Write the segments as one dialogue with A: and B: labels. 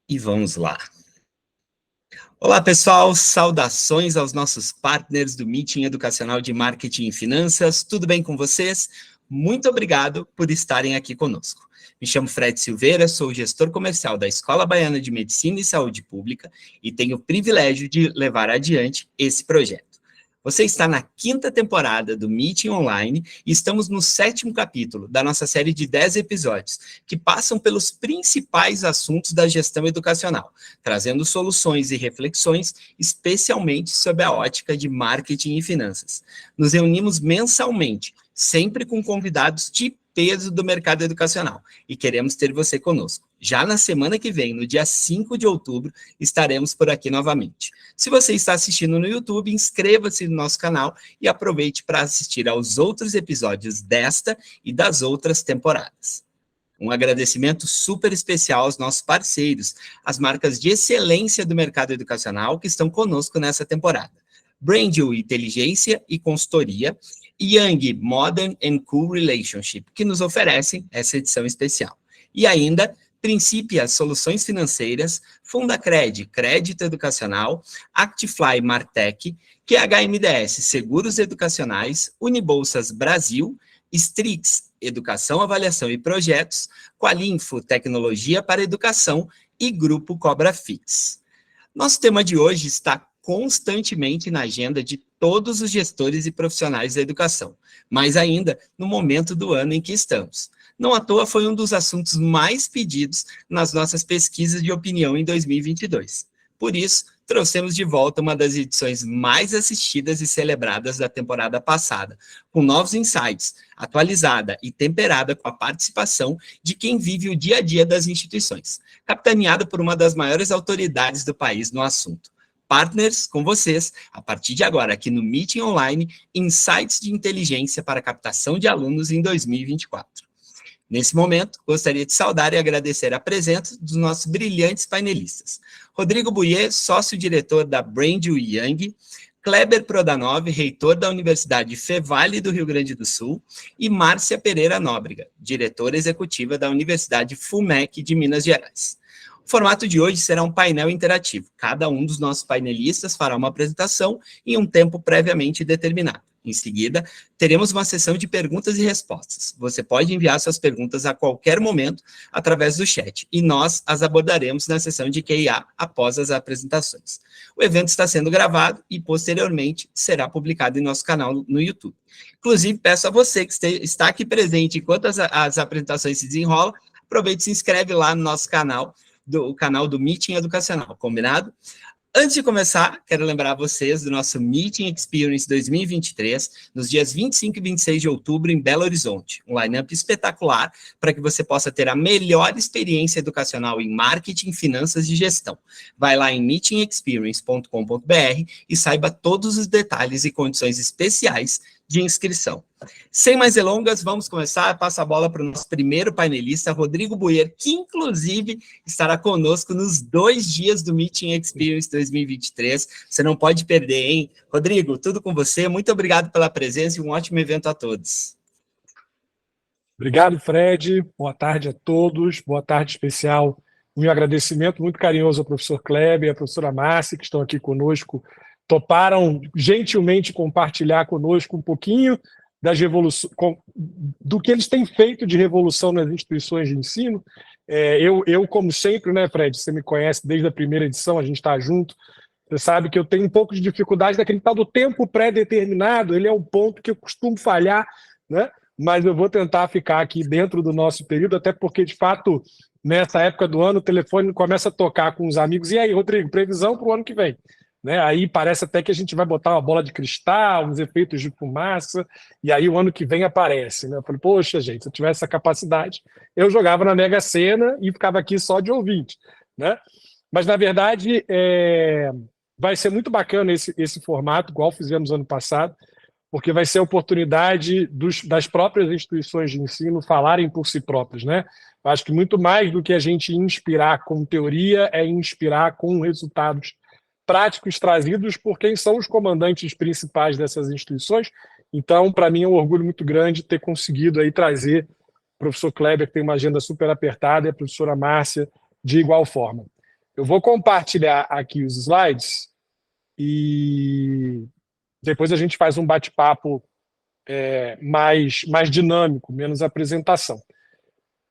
A: E vamos lá. Olá, pessoal, saudações aos nossos partners do Meeting Educacional de Marketing e Finanças. Tudo bem com vocês? Muito obrigado por estarem aqui conosco. Me chamo Fred Silveira, sou gestor comercial da Escola Baiana de Medicina e Saúde Pública e tenho o privilégio de levar adiante esse projeto. Você está na 5ª temporada do Meeting Online e estamos no 7º capítulo da nossa série de 10 episódios, que passam pelos principais assuntos da gestão educacional, trazendo soluções e reflexões, especialmente sob a ótica de marketing e finanças. Nos reunimos mensalmente, sempre com convidados de peso do mercado educacional, e queremos ter você conosco. Já na semana que vem, no dia 5 de outubro, estaremos por aqui novamente. Se você está assistindo no YouTube, inscreva-se no nosso canal e aproveite para assistir aos outros episódios desta e das outras temporadas. Um agradecimento super especial aos nossos parceiros, as marcas de excelência do mercado educacional que estão conosco nessa temporada. Brandil Inteligência e Consultoria, e Young Modern and Cool Relationship, que nos oferecem essa edição especial. E ainda, Principia Soluções Financeiras, Fundacred, Crédito Educacional, Actifly Martech, QHMDS Seguros Educacionais, Unibolsas Brasil, Strix Educação, Avaliação e Projetos, Qualinfo Tecnologia para Educação e Grupo Cobra Fix. Nosso tema de hoje está constantemente na agenda de todos os gestores e profissionais da educação, mas ainda no momento do ano em que estamos. Não à toa foi um dos assuntos mais pedidos nas nossas pesquisas de opinião em 2022. Por isso, trouxemos de volta uma das edições mais assistidas e celebradas da temporada passada, com novos insights, atualizada e temperada com a participação de quem vive o dia a dia das instituições, capitaneada por uma das maiores autoridades do país no assunto. Partners com vocês, a partir de agora, aqui no Meeting Online, Insights de Inteligência para a Captação de Alunos em 2024. Nesse momento, gostaria de saudar e agradecer a presença dos nossos brilhantes painelistas. Rodrigo Buier, sócio-diretor da Brandil Young, Kleber Prodanov, reitor da Universidade Fevale do Rio Grande do Sul, e Márcia Pereira Nóbrega, diretora executiva da Universidade FUMEC de Minas Gerais. O formato de hoje será um painel interativo. Cada um dos nossos painelistas fará uma apresentação em um tempo previamente determinado. Em seguida, teremos uma sessão de perguntas e respostas. Você pode enviar suas perguntas a qualquer momento através do chat, e nós as abordaremos na sessão de Q&A após as apresentações. O evento está sendo gravado e, posteriormente, será publicado em nosso canal no YouTube. Inclusive, peço a você que está aqui presente enquanto as apresentações se desenrolam, aproveite e se inscreve lá no nosso canal, do canal do Meeting Educacional, combinado? Antes de começar, quero lembrar vocês do nosso Meeting Experience 2023, nos dias 25 e 26 de outubro, em Belo Horizonte. Um line-up espetacular para que você possa ter a melhor experiência educacional em marketing, finanças e gestão. Vai lá em meetingexperience.com.br e saiba todos os detalhes e condições especiais de inscrição. Sem mais delongas, vamos começar. Passo a bola para o nosso primeiro painelista, Rodrigo Buier, que inclusive estará conosco nos 2 dias do Meeting Experience 2023. Você não pode perder, hein? Rodrigo, tudo com você. Muito obrigado pela presença e um ótimo evento a todos.
B: Obrigado, Fred. Boa tarde a todos. Boa tarde especial. Um agradecimento muito carinhoso ao professor Kleber e à professora Márcia, que estão aqui conosco. Toparam gentilmente compartilhar conosco um pouquinho das do que eles têm feito de revolução nas instituições de ensino. Eu, como sempre, né, Fred, você me conhece desde a primeira edição, a gente está junto, você sabe que eu tenho um pouco de dificuldade daquele tal do tempo pré-determinado, ele é um ponto que eu costumo falhar, né? Mas eu vou tentar ficar aqui dentro do nosso período, até porque, de fato, nessa época do ano, o telefone começa a tocar com os amigos. E aí, Rodrigo, previsão para o ano que vem? Né? Aí parece até que a gente vai botar uma bola de cristal, uns efeitos de fumaça, e aí o ano que vem aparece. Né? Eu falei, poxa, gente, se eu tivesse essa capacidade, eu jogava na Mega Sena e ficava aqui só de ouvinte. Né? Mas, na verdade, vai ser muito bacana esse formato, igual fizemos ano passado, porque vai ser a oportunidade das próprias instituições de ensino falarem por si próprias. Né? Eu acho que muito mais do que a gente inspirar com teoria, é inspirar com resultados práticos trazidos por quem são os comandantes principais dessas instituições. Então, para mim, é um orgulho muito grande ter conseguido aí trazer o professor Kleber, que tem uma agenda super apertada, e a professora Márcia, de igual forma. Eu vou compartilhar aqui os slides e depois a gente faz um bate-papo mais dinâmico, menos apresentação.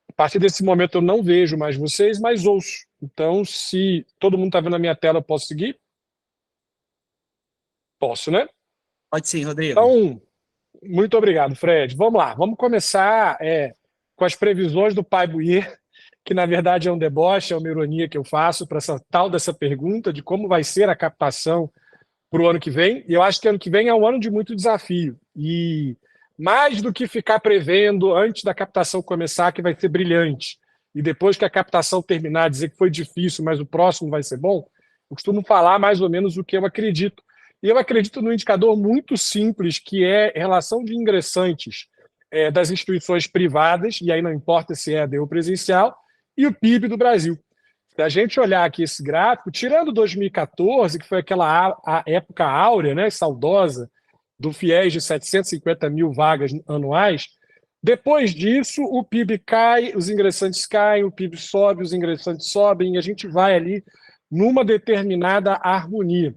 B: A partir desse momento eu não vejo mais vocês, mas ouço. Então, se todo mundo está vendo a minha tela, eu posso seguir? Posso, né?
A: Pode sim, Rodrigo.
B: Então, muito obrigado, Fred. Vamos lá, vamos começar com as previsões do Pai Buier, que na verdade é um deboche, é uma ironia que eu faço para essa tal dessa pergunta de como vai ser a captação para o ano que vem. E eu acho que ano que vem é um ano de muito desafio. E mais do que ficar prevendo antes da captação começar que vai ser brilhante, e depois que a captação terminar dizer que foi difícil, mas o próximo vai ser bom, eu costumo falar mais ou menos o que eu acredito. E eu acredito num indicador muito simples, que é a relação de ingressantes das instituições privadas, e aí não importa se é EAD ou presencial, e o PIB do Brasil. Se a gente olhar aqui esse gráfico, tirando 2014, que foi aquela a época áurea, né, saudosa, do FIES de 750 mil vagas anuais, depois disso o PIB cai, os ingressantes caem, o PIB sobe, os ingressantes sobem, e a gente vai ali numa determinada harmonia.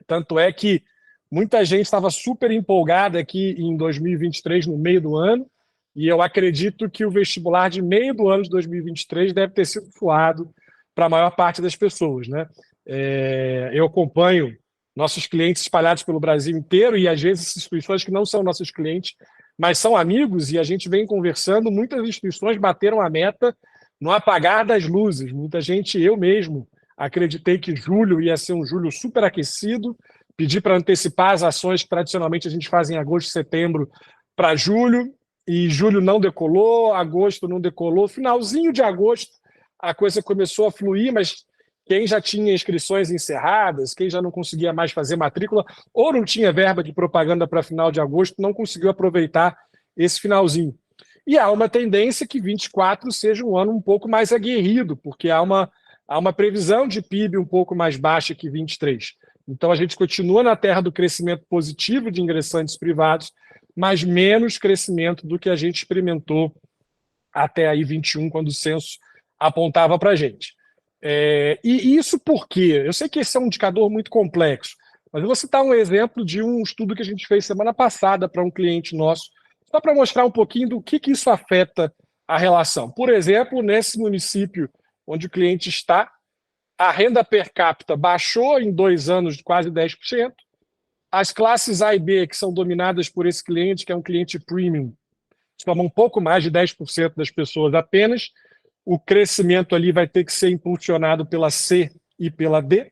B: Tanto é que muita gente estava super empolgada aqui em 2023, no meio do ano, e eu acredito que o vestibular de meio do ano de 2023 deve ter sido suado para a maior parte das pessoas, né? Eu acompanho nossos clientes espalhados pelo Brasil inteiro e, às vezes, instituições que não são nossos clientes, mas são amigos, e a gente vem conversando. Muitas instituições bateram a meta no apagar das luzes. Muita gente, eu mesmo, acreditei que julho ia ser um julho superaquecido, pedi para antecipar as ações que tradicionalmente a gente faz em agosto e setembro para julho, e julho não decolou, agosto não decolou. Finalzinho de agosto a coisa começou a fluir, mas quem já tinha inscrições encerradas, quem já não conseguia mais fazer matrícula, ou não tinha verba de propaganda para final de agosto, não conseguiu aproveitar esse finalzinho. E há uma tendência que 24 seja um ano um pouco mais aguerrido, porque há uma previsão de PIB um pouco mais baixa que 23. Então a gente continua na terra do crescimento positivo de ingressantes privados, mas menos crescimento do que a gente experimentou até aí 21, quando o censo apontava para a gente. E isso por quê? Eu sei que esse é um indicador muito complexo, mas eu vou citar um exemplo de um estudo que a gente fez semana passada para um cliente nosso, só para mostrar um pouquinho do que isso afeta a relação. Por exemplo, nesse município onde o cliente está, a renda per capita baixou em 2 anos de quase 10%. As classes A e B, que são dominadas por esse cliente, que é um cliente premium, somam um pouco mais de 10% das pessoas apenas. O crescimento ali vai ter que ser impulsionado pela C e pela D.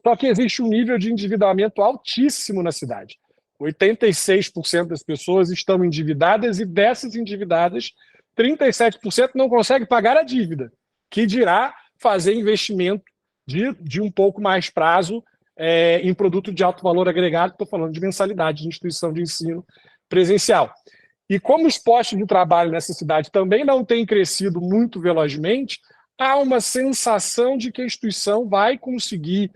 B: Só que existe um nível de endividamento altíssimo na cidade. 86% das pessoas estão endividadas, e dessas endividadas, 37% não conseguem pagar a dívida, que dirá fazer investimento de um pouco mais prazo em produto de alto valor agregado. Estou falando de mensalidade de instituição de ensino presencial. E como os postos de trabalho nessa cidade também não têm crescido muito velozmente, há uma sensação de que a instituição vai conseguir,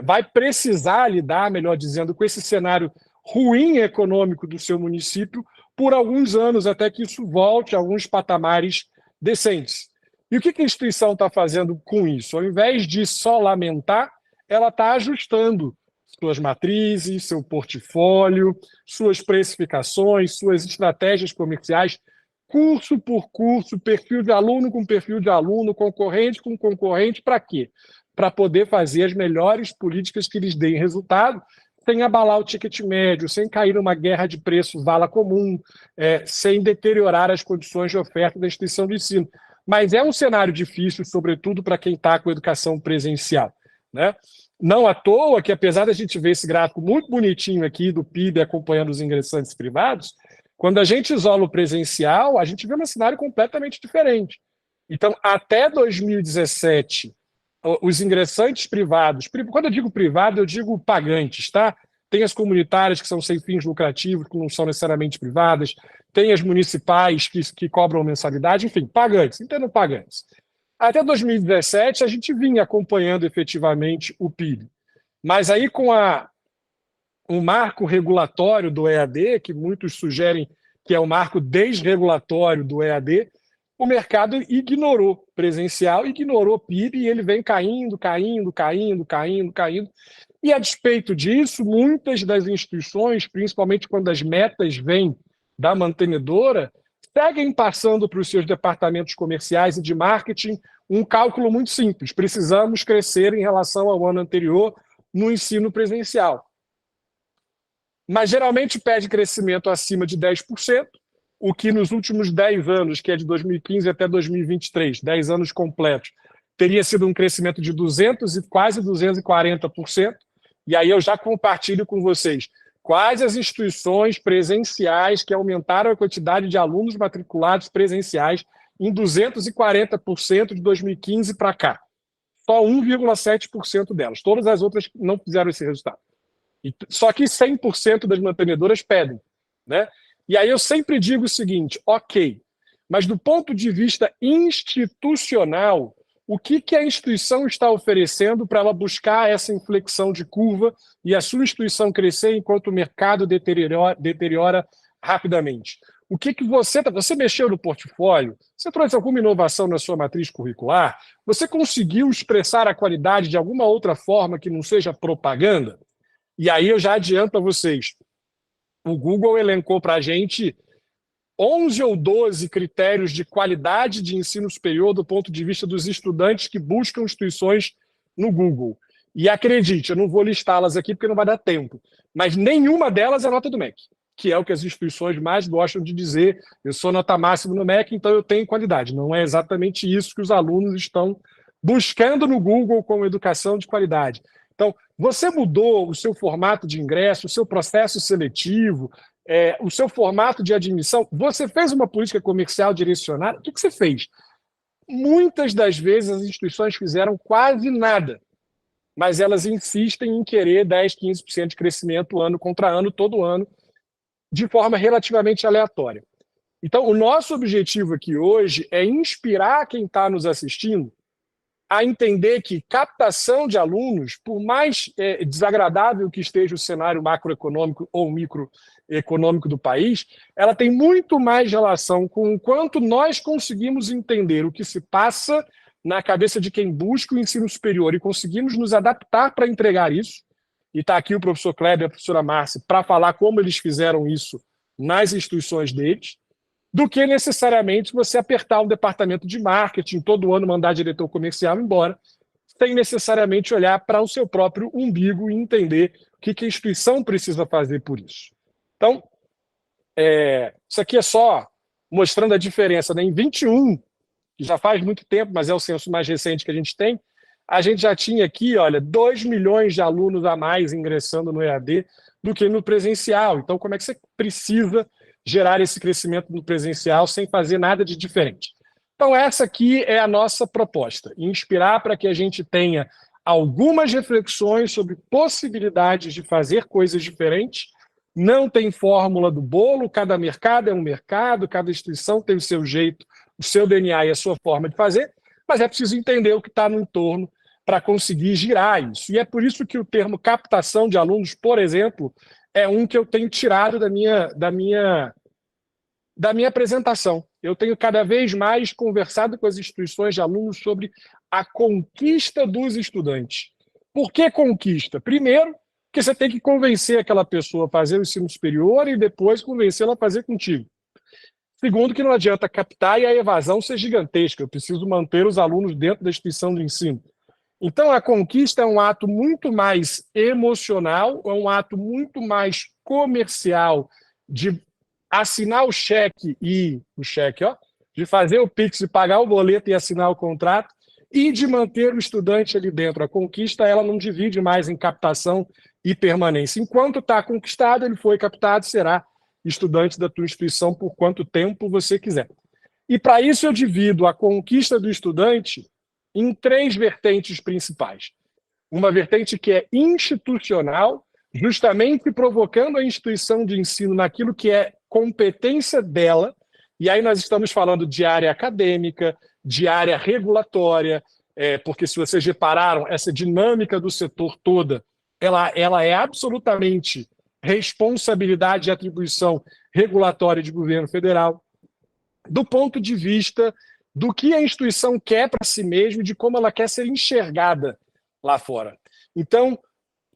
B: vai precisar lidar, melhor dizendo, com esse cenário ruim econômico do seu município por alguns anos, até que isso volte a alguns patamares decentes. E o que a instituição está fazendo com isso? Ao invés de só lamentar, ela está ajustando suas matrizes, seu portfólio, suas precificações, suas estratégias comerciais, curso por curso, perfil de aluno com perfil de aluno, concorrente com concorrente. Para quê? Para poder fazer as melhores políticas que lhes deem resultado, sem abalar o ticket médio, sem cair numa guerra de preço vala comum, sem deteriorar as condições de oferta da instituição de ensino. Mas é um cenário difícil, sobretudo para quem está com educação presencial, né? Não à toa que, apesar da gente ver esse gráfico muito bonitinho aqui do PIB acompanhando os ingressantes privados, quando a gente isola o presencial, a gente vê um cenário completamente diferente. Então, até 2017, os ingressantes privados, quando eu digo privado, eu digo pagantes, tá? Tem as comunitárias que são sem fins lucrativos, que não são necessariamente privadas, tem as municipais que cobram mensalidade, enfim, pagantes, entendam pagantes. Até 2017, a gente vinha acompanhando efetivamente o PIB. Mas aí, com o marco regulatório do EAD, que muitos sugerem que é o marco desregulatório do EAD, o mercado ignorou presencial, ignorou PIB, e ele vem caindo. E, a despeito disso, muitas das instituições, principalmente quando as metas vêm da mantenedora, seguem passando para os seus departamentos comerciais e de marketing um cálculo muito simples: precisamos crescer em relação ao ano anterior no ensino presencial. Mas geralmente pede crescimento acima de 10%, o que nos últimos 10 anos, que é de 2015 até 2023, 10 anos completos, teria sido um crescimento de 200 e quase 240%. E aí eu já compartilho com vocês quais as instituições presenciais que aumentaram a quantidade de alunos matriculados presenciais em 240% de 2015 para cá. Só 1,7% delas. Todas as outras não fizeram esse resultado. Só que 100% das mantenedoras pedem, né? E aí eu sempre digo o seguinte: ok, mas do ponto de vista institucional, o que a instituição está oferecendo para ela buscar essa inflexão de curva e a sua instituição crescer enquanto o mercado deteriora rapidamente? O que você mexeu no portfólio? Você trouxe alguma inovação na sua matriz curricular? Você conseguiu expressar a qualidade de alguma outra forma que não seja propaganda? E aí eu já adianto a vocês, o Google elencou para a gente 11 ou 12 critérios de qualidade de ensino superior do ponto de vista dos estudantes que buscam instituições no Google. E acredite, eu não vou listá-las aqui porque não vai dar tempo, mas nenhuma delas é nota do MEC, que é o que as instituições mais gostam de dizer: eu sou nota máxima no MEC, então eu tenho qualidade. Não é exatamente isso que os alunos estão buscando no Google como educação de qualidade. Então, você mudou o seu formato de ingresso, o seu processo seletivo, o seu formato de admissão? Você fez uma política comercial direcionada? O que você fez? Muitas das vezes as instituições fizeram quase nada, mas elas insistem em querer 10%, 15% de crescimento ano contra ano, todo ano, de forma relativamente aleatória. Então, o nosso objetivo aqui hoje é inspirar quem está nos assistindo a entender que captação de alunos, por mais desagradável que esteja o cenário macroeconômico ou microeconômico do país, ela tem muito mais relação com o quanto nós conseguimos entender o que se passa na cabeça de quem busca o ensino superior e conseguimos nos adaptar para entregar isso. E está aqui o professor Kleber e a professora Márcia para falar como eles fizeram isso nas instituições deles, do que necessariamente você apertar um departamento de marketing, todo ano mandar diretor comercial embora, sem necessariamente olhar para o seu próprio umbigo e entender o que a instituição precisa fazer por isso. Então, isso aqui é só mostrando a diferença, né? Em 21, que já faz muito tempo, mas é o censo mais recente que a gente já tinha aqui, olha, 2 milhões de alunos a mais ingressando no EAD do que no presencial. Então, como é que você precisa gerar esse crescimento no presencial sem fazer nada de diferente? Então, essa aqui é a nossa proposta: inspirar para que a gente tenha algumas reflexões sobre possibilidades de fazer coisas diferentes. Não tem fórmula do bolo, cada mercado é um mercado, cada instituição tem o seu jeito, o seu DNA e a sua forma de fazer, mas é preciso entender o que está no entorno para conseguir girar isso. E é por isso que o termo captação de alunos, por exemplo, é um que eu tenho tirado da minha apresentação. Eu tenho cada vez mais conversado com as instituições de alunos sobre a conquista dos estudantes. Por que conquista? Primeiro, porque você tem que convencer aquela pessoa a fazer o ensino superior e depois convencê-la a fazer contigo. Segundo, que não adianta captar e a evasão ser gigantesca. Eu preciso manter os alunos dentro da instituição de ensino. Então, a conquista é um ato muito mais emocional, é um ato muito mais comercial, de assinar o cheque de fazer o Pix, de pagar o boleto e assinar o contrato, e de manter o estudante ali dentro. A conquista, ela não divide mais em captação e permanência. Enquanto está conquistado, ele foi captado, será estudante da tua instituição por quanto tempo você quiser. E para isso eu divido a conquista do estudante em 3 vertentes principais. Uma vertente que é institucional, justamente provocando a instituição de ensino naquilo que é competência dela, e aí nós estamos falando de área acadêmica, de área regulatória, porque se vocês repararam, essa dinâmica do setor toda, ela é absolutamente responsabilidade e atribuição regulatória de governo federal. do ponto de vista do que a instituição quer para si mesma e de como ela quer ser enxergada lá fora. Então,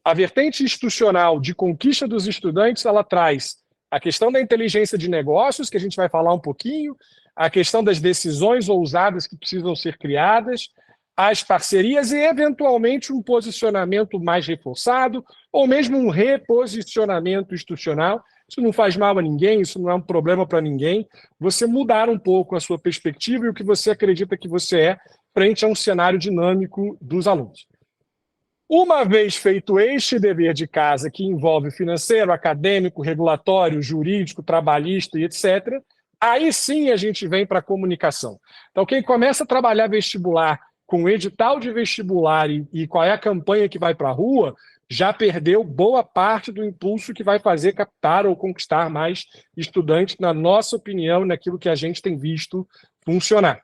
B: a vertente institucional de conquista dos estudantes, ela traz a questão da inteligência de negócios, que a gente vai falar um pouquinho, a questão das decisões ousadas que precisam ser criadas, as parcerias e, eventualmente, um posicionamento mais reforçado, ou mesmo um reposicionamento institucional. Isso não faz mal a ninguém, isso não é um problema para ninguém. Você mudar um pouco a sua perspectiva e o que você acredita que você é frente a um cenário dinâmico dos alunos. Uma vez feito este dever de casa, que envolve financeiro, acadêmico, regulatório, jurídico, trabalhista e etc., aí sim a gente vem para a comunicação. Então, quem começa a trabalhar vestibular com edital de vestibular e qual é a campanha que vai para a rua, já perdeu boa parte do impulso que vai fazer captar ou conquistar mais estudantes, na nossa opinião, naquilo que a gente tem visto funcionar.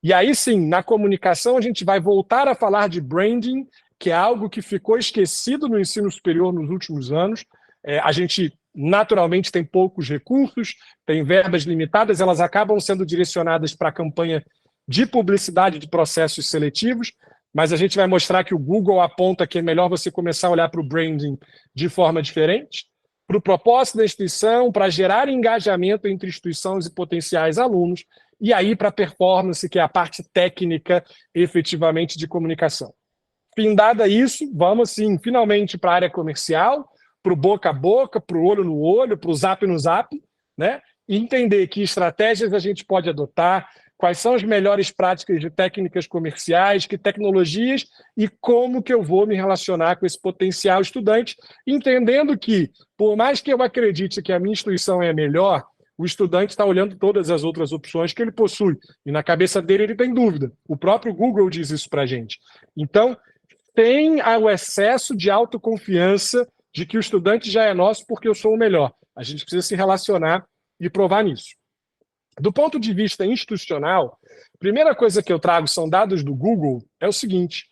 B: E aí sim, na comunicação, a gente vai voltar a falar de branding, que é algo que ficou esquecido no ensino superior nos últimos anos. A gente, naturalmente, tem poucos recursos, tem verbas limitadas, elas acabam sendo direcionadas para a campanha de publicidade de processos seletivos, mas a gente vai mostrar que o Google aponta que é melhor você começar a olhar para o branding de forma diferente, para o propósito da instituição, para gerar engajamento entre instituições e potenciais alunos, e aí para a performance, que é a parte técnica, efetivamente, de comunicação. Findada isso, vamos, sim, finalmente para a área comercial, para o boca a boca, para o olho no olho, para o zap no zap, né? E entender que estratégias a gente pode adotar, quais são as melhores práticas de técnicas comerciais, que tecnologias e como que eu vou me relacionar com esse potencial estudante, entendendo que, por mais que eu acredite que a minha instituição é a melhor, o estudante está olhando todas as outras opções que ele possui, e na cabeça dele ele tem dúvida. O próprio Google diz isso para a gente. Então, tem o excesso de autoconfiança de que o estudante já é nosso porque eu sou o melhor. A gente precisa se relacionar e provar nisso. Do ponto de vista institucional, a primeira coisa que eu trago são dados do Google, é o seguinte: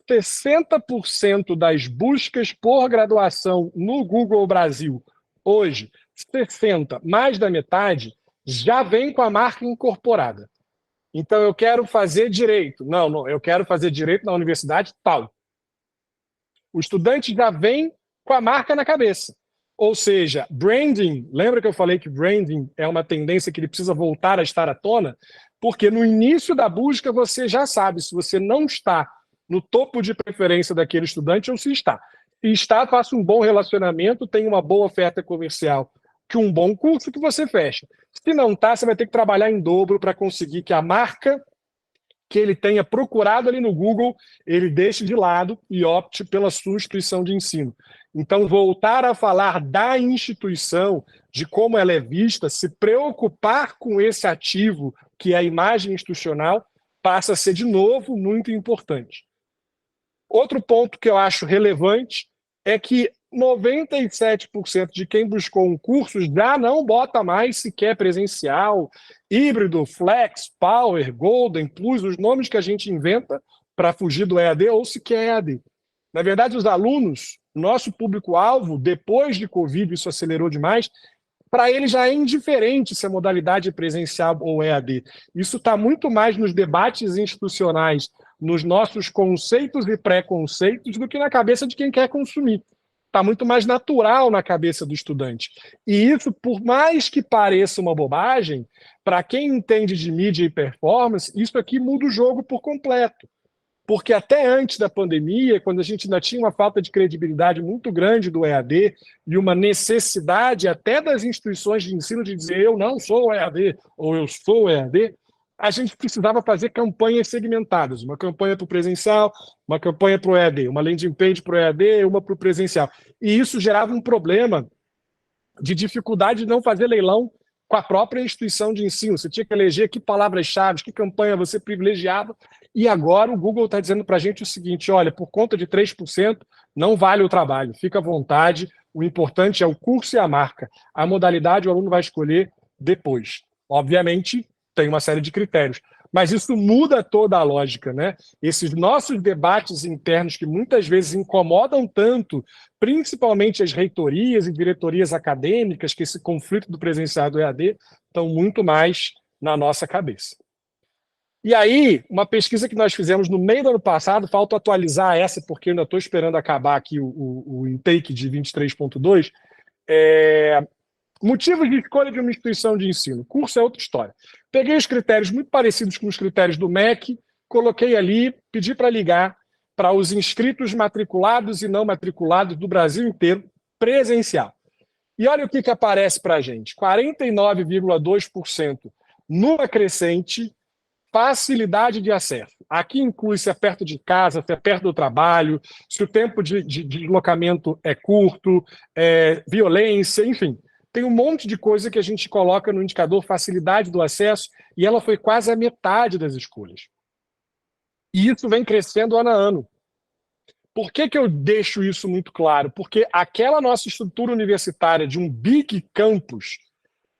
B: 60% das buscas por graduação no Google Brasil, hoje, 60%, mais da metade, já vem com a marca incorporada. Então, eu quero fazer direito. Não, eu quero fazer direito na universidade tal. O estudante já vem com a marca na cabeça. Ou seja, branding, lembra que eu falei que branding é uma tendência que ele precisa voltar a estar à tona? Porque no início da busca você já sabe se você não está no topo de preferência daquele estudante ou se está. Se está, faça um bom relacionamento, tem uma boa oferta comercial, que um bom curso que você fecha. Se não está, você vai ter que trabalhar em dobro para conseguir que a marca que ele tenha procurado ali no Google, ele deixe de lado e opte pela sua instituição de ensino. Então, voltar a falar da instituição, de como ela é vista, se preocupar com esse ativo, que é a imagem institucional, passa a ser, de novo, muito importante. Outro ponto que eu acho relevante é que 97% de quem buscou um curso já não bota mais sequer presencial, híbrido, flex, power, golden, plus, os nomes que a gente inventa para fugir do EAD ou sequer EAD. Na verdade, os alunos, nosso público-alvo, depois de Covid, isso acelerou demais, para ele já é indiferente se a modalidade é presencial ou EAD. Isso está muito mais nos debates institucionais, nos nossos conceitos e preconceitos, do que na cabeça de quem quer consumir. Está muito mais natural na cabeça do estudante. E isso, por mais que pareça uma bobagem, para quem entende de mídia e performance, isso aqui muda o jogo por completo. Porque até antes da pandemia, quando a gente ainda tinha uma falta de credibilidade muito grande do EAD e uma necessidade até das instituições de ensino de dizer eu não sou o EAD ou eu sou o EAD, a gente precisava fazer campanhas segmentadas, uma campanha para o presencial, uma campanha para o EAD, uma landing page para o EAD, uma para o presencial. E isso gerava um problema de dificuldade de não fazer leilão com a própria instituição de ensino. Você tinha que eleger que palavras-chave, que campanha você privilegiava, e agora o Google está dizendo para a gente o seguinte: olha, por conta de 3%, não vale o trabalho, fica à vontade, o importante é o curso e a marca. A modalidade o aluno vai escolher depois. Obviamente, tem uma série de critérios, mas isso muda toda a lógica, né? Esses nossos debates internos que muitas vezes incomodam tanto, principalmente as reitorias e diretorias acadêmicas, que esse conflito do presencial e do EAD, estão muito mais na nossa cabeça. E aí, uma pesquisa que nós fizemos no meio do ano passado, falta atualizar essa, porque eu ainda estou esperando acabar aqui o intake de 23.2, motivos de escolha de uma instituição de ensino. Curso é outra história. Peguei os critérios muito parecidos com os critérios do MEC, coloquei ali, pedi para ligar para os inscritos matriculados e não matriculados do Brasil inteiro, presencial. E olha o que aparece para a gente: 49,2% numa crescente, facilidade de acesso. Aqui inclui se é perto de casa, se é perto do trabalho, se o tempo de deslocamento é curto, violência, enfim. Tem um monte de coisa que a gente coloca no indicador facilidade do acesso e ela foi quase a metade das escolhas. E isso vem crescendo ano a ano. Por que eu deixo isso muito claro? Porque aquela nossa estrutura universitária de um big campus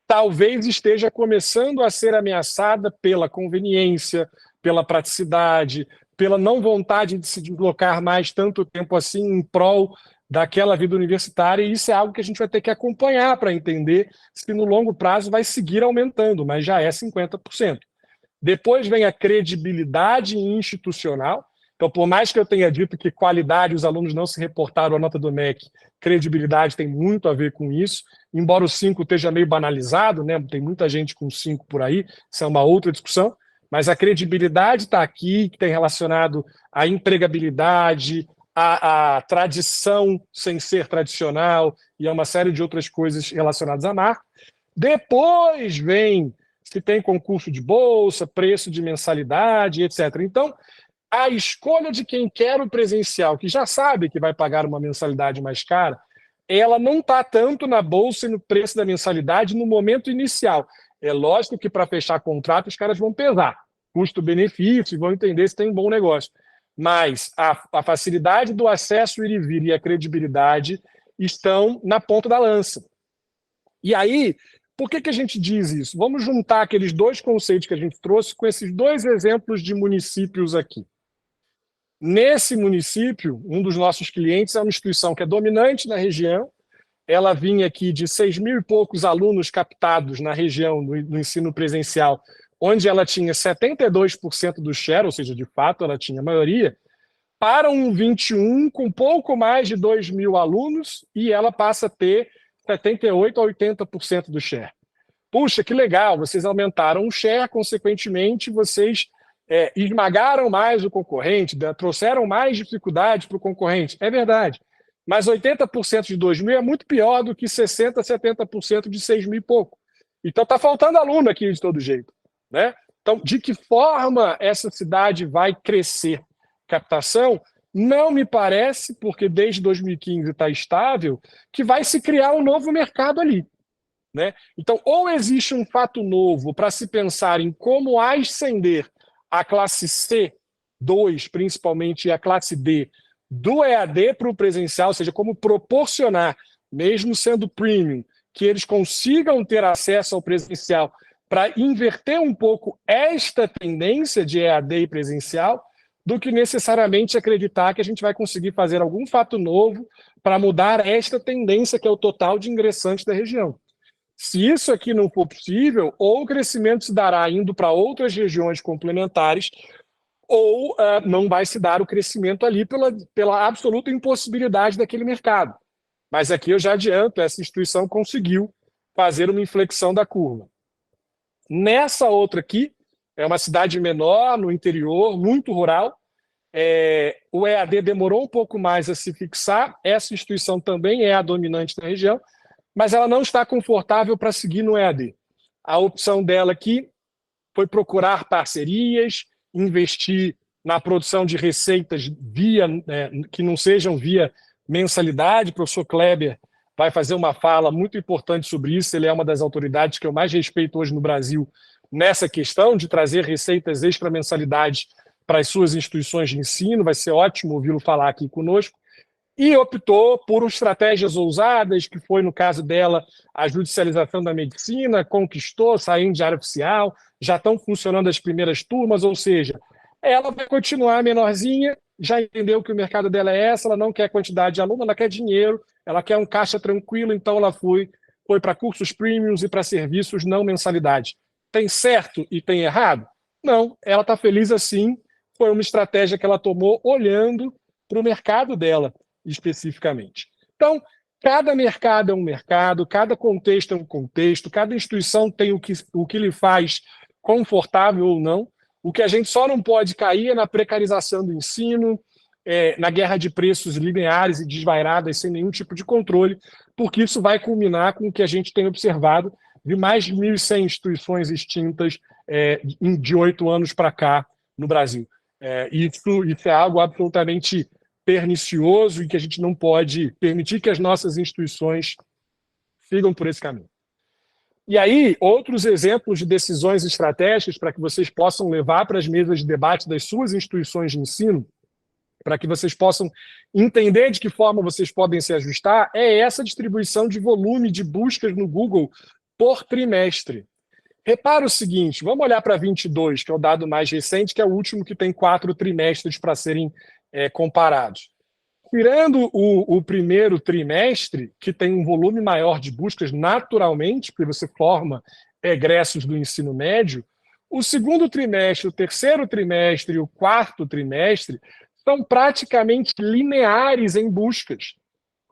B: talvez esteja começando a ser ameaçada pela conveniência, pela praticidade, pela não vontade de se deslocar mais tanto tempo assim em prol daquela vida universitária, e isso é algo que a gente vai ter que acompanhar para entender se no longo prazo vai seguir aumentando, mas já é 50%. Depois vem a credibilidade institucional. Então, por mais que eu tenha dito que qualidade, os alunos não se reportaram à nota do MEC, credibilidade tem muito a ver com isso, embora o 5 esteja meio banalizado, né? Tem muita gente com 5 por aí, isso é uma outra discussão, mas a credibilidade está aqui, que tem relacionado à empregabilidade, à tradição sem ser tradicional e a uma série de outras coisas relacionadas à marca. Depois vem se tem concurso de bolsa, preço de mensalidade, etc. Então, a escolha de quem quer o presencial, que já sabe que vai pagar uma mensalidade mais cara, ela não está tanto na bolsa e no preço da mensalidade no momento inicial. É lógico que para fechar contrato os caras vão pesar custo-benefício e vão entender se tem um bom negócio. Mas a facilidade do acesso, ir e vir, e a credibilidade estão na ponta da lança. E aí, por que a gente diz isso? Vamos juntar aqueles dois conceitos que a gente trouxe com esses dois exemplos de municípios aqui. Nesse município, um dos nossos clientes é uma instituição que é dominante na região. Ela vinha aqui de 6.000 e poucos alunos captados na região, no ensino presencial, onde ela tinha 72% do share, ou seja, de fato ela tinha a maioria, para um 21 com pouco mais de 2.000 alunos, e ela passa a ter 78% a 80% do share. Puxa, que legal, vocês aumentaram o share, consequentemente vocês esmagaram mais o concorrente, trouxeram mais dificuldade para o concorrente. É verdade, mas 80% de 2.000 é muito pior do que 60%, 70% de 6.000 e pouco. Então está faltando aluno aqui de todo jeito, né? Então, de que forma essa cidade vai crescer captação? Não me parece, porque desde 2015 está estável, que vai se criar um novo mercado ali, né? Então, ou existe um fato novo para se pensar em como ascender a classe C2, principalmente, e a classe D, do EAD para o presencial, ou seja, como proporcionar, mesmo sendo premium, que eles consigam ter acesso ao presencial para inverter um pouco esta tendência de EAD e presencial, do que necessariamente acreditar que a gente vai conseguir fazer algum fato novo para mudar esta tendência que é o total de ingressantes da região. Se isso aqui não for possível, ou o crescimento se dará indo para outras regiões complementares, ou não vai se dar o crescimento ali pela absoluta impossibilidade daquele mercado. Mas aqui eu já adianto, essa instituição conseguiu fazer uma inflexão da curva. Nessa outra aqui, é uma cidade menor, no interior, muito rural. O EAD demorou um pouco mais a se fixar, essa instituição também é a dominante na região, mas ela não está confortável para seguir no EAD. A opção dela aqui foi procurar parcerias, investir na produção de receitas que não sejam via mensalidade. O professor Kleber vai fazer uma fala muito importante sobre isso, ele é uma das autoridades que eu mais respeito hoje no Brasil nessa questão de trazer receitas extra-mensalidade para as suas instituições de ensino, vai ser ótimo ouvi-lo falar aqui conosco, e optou por estratégias ousadas, que foi, no caso dela, a judicialização da medicina, conquistou, saindo de área oficial, já estão funcionando as primeiras turmas, ou seja, ela vai continuar menorzinha, já entendeu que o mercado dela é essa, ela não quer quantidade de aluno, ela quer dinheiro, ela quer um caixa tranquilo, então ela foi para cursos premiums e para serviços não mensalidade. tem certo e tem errado? Não, ela está feliz assim, foi uma estratégia que ela tomou olhando para o mercado dela, especificamente. Então, cada mercado é um mercado, cada contexto é um contexto, cada instituição tem o que lhe faz confortável ou não. O que a gente só não pode cair é na precarização do ensino, na guerra de preços lineares e desvairadas sem nenhum tipo de controle, porque isso vai culminar com o que a gente tem observado de mais de 1.100 instituições extintas de 8 anos para cá no Brasil. Isso é algo absolutamente pernicioso e que a gente não pode permitir que as nossas instituições sigam por esse caminho. E aí, outros exemplos de decisões estratégicas para que vocês possam levar para as mesas de debate das suas instituições de ensino, para que vocês possam entender de que forma vocês podem se ajustar, é essa distribuição de volume de buscas no Google por trimestre. Repara o seguinte, vamos olhar para 22, que é o dado mais recente, que é o último que tem 4 trimestres para serem comparados. Tirando o primeiro trimestre, que tem um volume maior de buscas naturalmente, porque você forma egressos do ensino médio, o segundo trimestre, o terceiro trimestre e o quarto trimestre são praticamente lineares em buscas.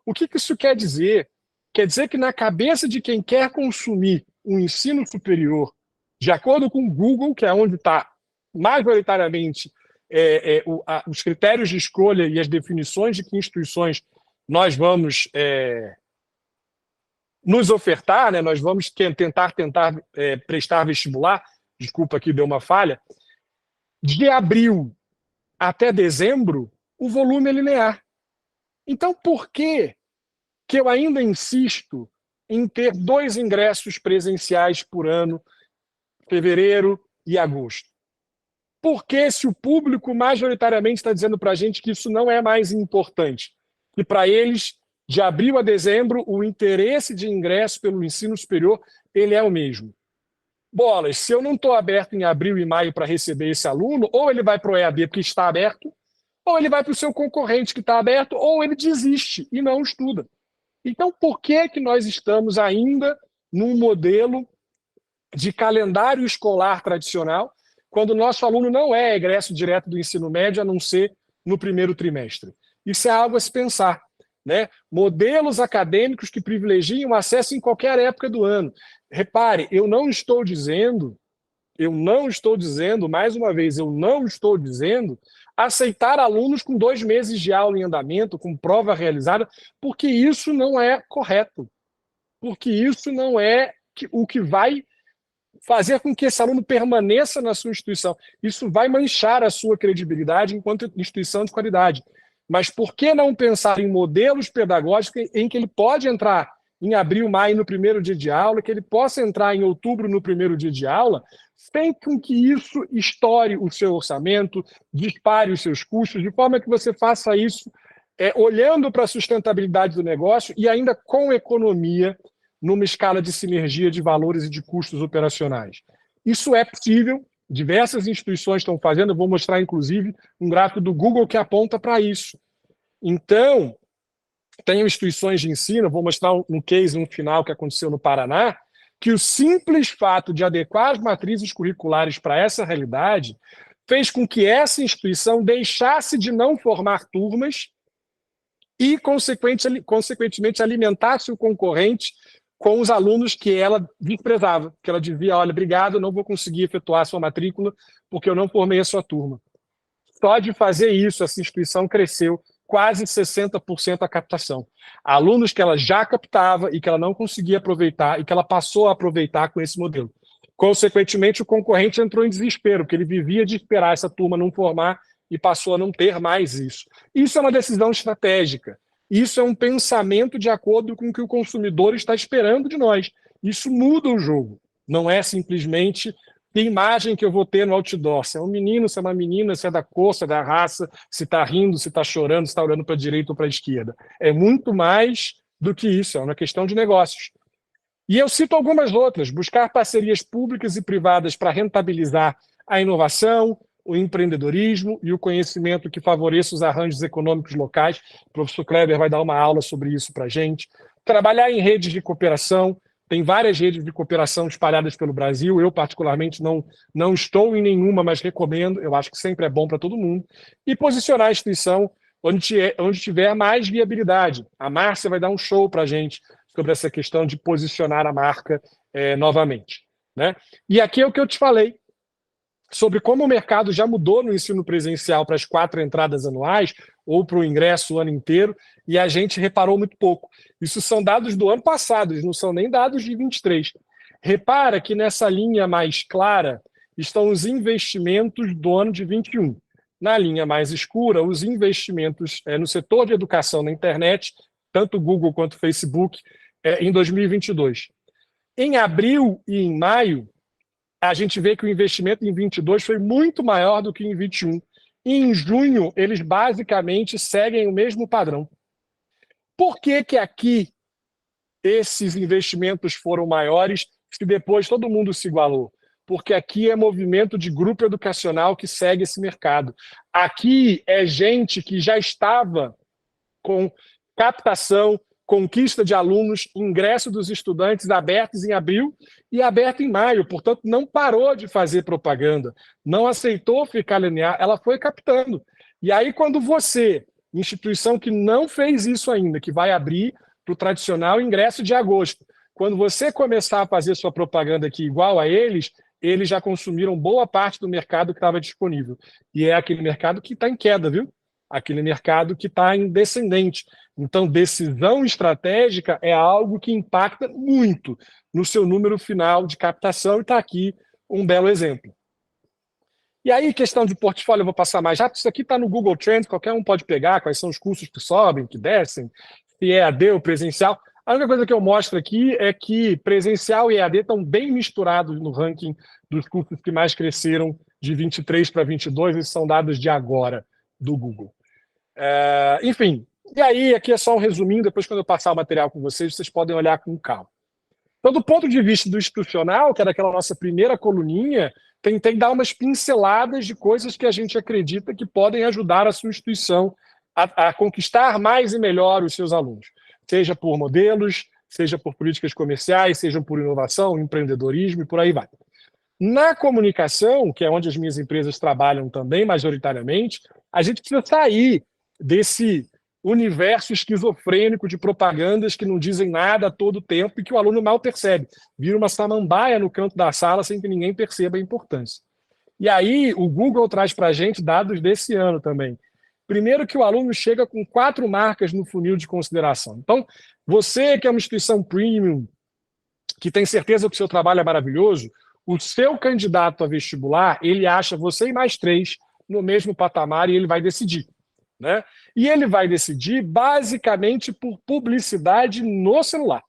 B: O que isso quer dizer? Quer dizer que na cabeça de quem quer consumir um ensino superior, de acordo com o Google, que é onde está majoritariamente os critérios de escolha e as definições de que instituições nós vamos nos ofertar, né? Nós vamos tentar prestar vestibular, desculpa aqui, deu uma falha, de abril até dezembro, o volume é linear. Então, por que eu ainda insisto em ter 2 ingressos presenciais por ano, fevereiro e agosto? Porque se o público majoritariamente está dizendo para a gente que isso não é mais importante, que para eles, de abril a dezembro, o interesse de ingresso pelo ensino superior ele é o mesmo. Bolas, se eu não estou aberto em abril e maio para receber esse aluno, ou ele vai para o EAD porque está aberto, ou ele vai para o seu concorrente que está aberto, ou ele desiste e não estuda. Então, por que nós estamos ainda num modelo de calendário escolar tradicional, quando o nosso aluno não é egresso direto do ensino médio, a não ser no primeiro trimestre? Isso é algo a se pensar, né? Modelos acadêmicos que privilegiam acesso em qualquer época do ano. Repare, eu não estou dizendo, mais uma vez, eu não estou dizendo aceitar alunos com 2 meses de aula em andamento, com prova realizada, porque isso não é correto. Porque isso não é o que vai fazer com que esse aluno permaneça na sua instituição. Isso vai manchar a sua credibilidade enquanto instituição de qualidade. Mas por que não pensar em modelos pedagógicos em que ele pode entrar em abril, maio, no primeiro dia de aula, que ele possa entrar em outubro, no primeiro dia de aula, sem que isso estoure o seu orçamento, dispare os seus custos, de forma que você faça isso olhando para a sustentabilidade do negócio e ainda com economia, numa escala de sinergia de valores e de custos operacionais. Isso é possível, diversas instituições estão fazendo, eu vou mostrar, inclusive, um gráfico do Google que aponta para isso. Então, tem instituições de ensino, vou mostrar um case no final que aconteceu no Paraná, que o simples fato de adequar as matrizes curriculares para essa realidade fez com que essa instituição deixasse de não formar turmas e, consequentemente, alimentasse o concorrente com os alunos que ela desprezava, que ela dizia, olha, obrigado, não vou conseguir efetuar a sua matrícula porque eu não formei a sua turma. Só de fazer isso, essa instituição cresceu quase 60% a captação. Alunos que ela já captava e que ela não conseguia aproveitar e que ela passou a aproveitar com esse modelo. Consequentemente, o concorrente entrou em desespero, porque ele vivia de esperar essa turma não formar e passou a não ter mais isso. Isso é uma decisão estratégica. Isso é um pensamento de acordo com o que o consumidor está esperando de nós. Isso muda o jogo. Não é simplesmente que imagem que eu vou ter no outdoor. Se é um menino, se é uma menina, se é da cor, se é da raça, se está rindo, se está chorando, se está olhando para a direita ou para a esquerda. É muito mais do que isso, é uma questão de negócios. E eu cito algumas outras. Buscar parcerias públicas e privadas para rentabilizar a inovação, o empreendedorismo e o conhecimento que favoreça os arranjos econômicos locais. O professor Kleber vai dar uma aula sobre isso para a gente. Trabalhar em redes de cooperação, tem várias redes de cooperação espalhadas pelo Brasil. Eu, particularmente, não estou em nenhuma, mas recomendo. Eu acho que sempre é bom para todo mundo. E posicionar a instituição onde tiver mais viabilidade. A Márcia vai dar um show para a gente sobre essa questão de posicionar a marca novamente, né? E aqui é o que eu te falei sobre como o mercado já mudou no ensino presencial para as 4 entradas anuais ou para o ingresso o ano inteiro, e a gente reparou muito pouco. Isso são dados do ano passado, eles não são nem dados de 23. Repara que nessa linha mais clara estão os investimentos do ano de 21. Na linha mais escura, os investimentos no setor de educação na internet, tanto Google quanto Facebook, em 2022. Em abril e em maio, a gente vê que o investimento em 22 foi muito maior do que em 21. E em junho, eles basicamente seguem o mesmo padrão. Por que que aqui esses investimentos foram maiores se depois todo mundo se igualou? Porque aqui é movimento de grupo educacional que segue esse mercado. Aqui é gente que já estava com captação, conquista de alunos, ingresso dos estudantes abertos em abril e aberto em maio. Portanto, não parou de fazer propaganda, não aceitou ficar linear, ela foi captando. E aí, quando você, instituição que não fez isso ainda, que vai abrir para o tradicional ingresso de agosto, quando você começar a fazer sua propaganda aqui igual a eles já consumiram boa parte do mercado que estava disponível. E é aquele mercado que está em queda, viu? Aquele mercado que está em descendente. Então, decisão estratégica é algo que impacta muito no seu número final de captação, e está aqui um belo exemplo. E aí, questão de portfólio, eu vou passar mais rápido. Isso aqui está no Google Trends, qualquer um pode pegar, quais são os cursos que sobem, que descem, se é EAD ou presencial. A única coisa que eu mostro aqui é que presencial e EAD estão bem misturados no ranking dos cursos que mais cresceram de 23 para 22, esses são dados de agora, do Google. Enfim, e aí aqui é só um resuminho, depois quando eu passar o material com vocês, vocês podem olhar com calma. Então, do ponto de vista do institucional, que era aquela nossa primeira coluninha, tentei dar umas pinceladas de coisas que a gente acredita que podem ajudar a sua instituição a conquistar mais e melhor os seus alunos, seja por modelos, seja por políticas comerciais, seja por inovação, empreendedorismo e por aí vai. Na comunicação, que é onde as minhas empresas trabalham também, majoritariamente, a gente precisa sair desse universo esquizofrênico de propagandas que não dizem nada a todo tempo e que o aluno mal percebe. Vira uma samambaia no canto da sala sem que ninguém perceba a importância. E aí o Google traz para a gente dados desse ano também. Primeiro que o aluno chega com 4 marcas no funil de consideração. Então, você que é uma instituição premium, que tem certeza que o seu trabalho é maravilhoso, o seu candidato a vestibular, ele acha você e mais 3 no mesmo patamar e ele vai decidir, né? E ele vai decidir basicamente por publicidade no celular.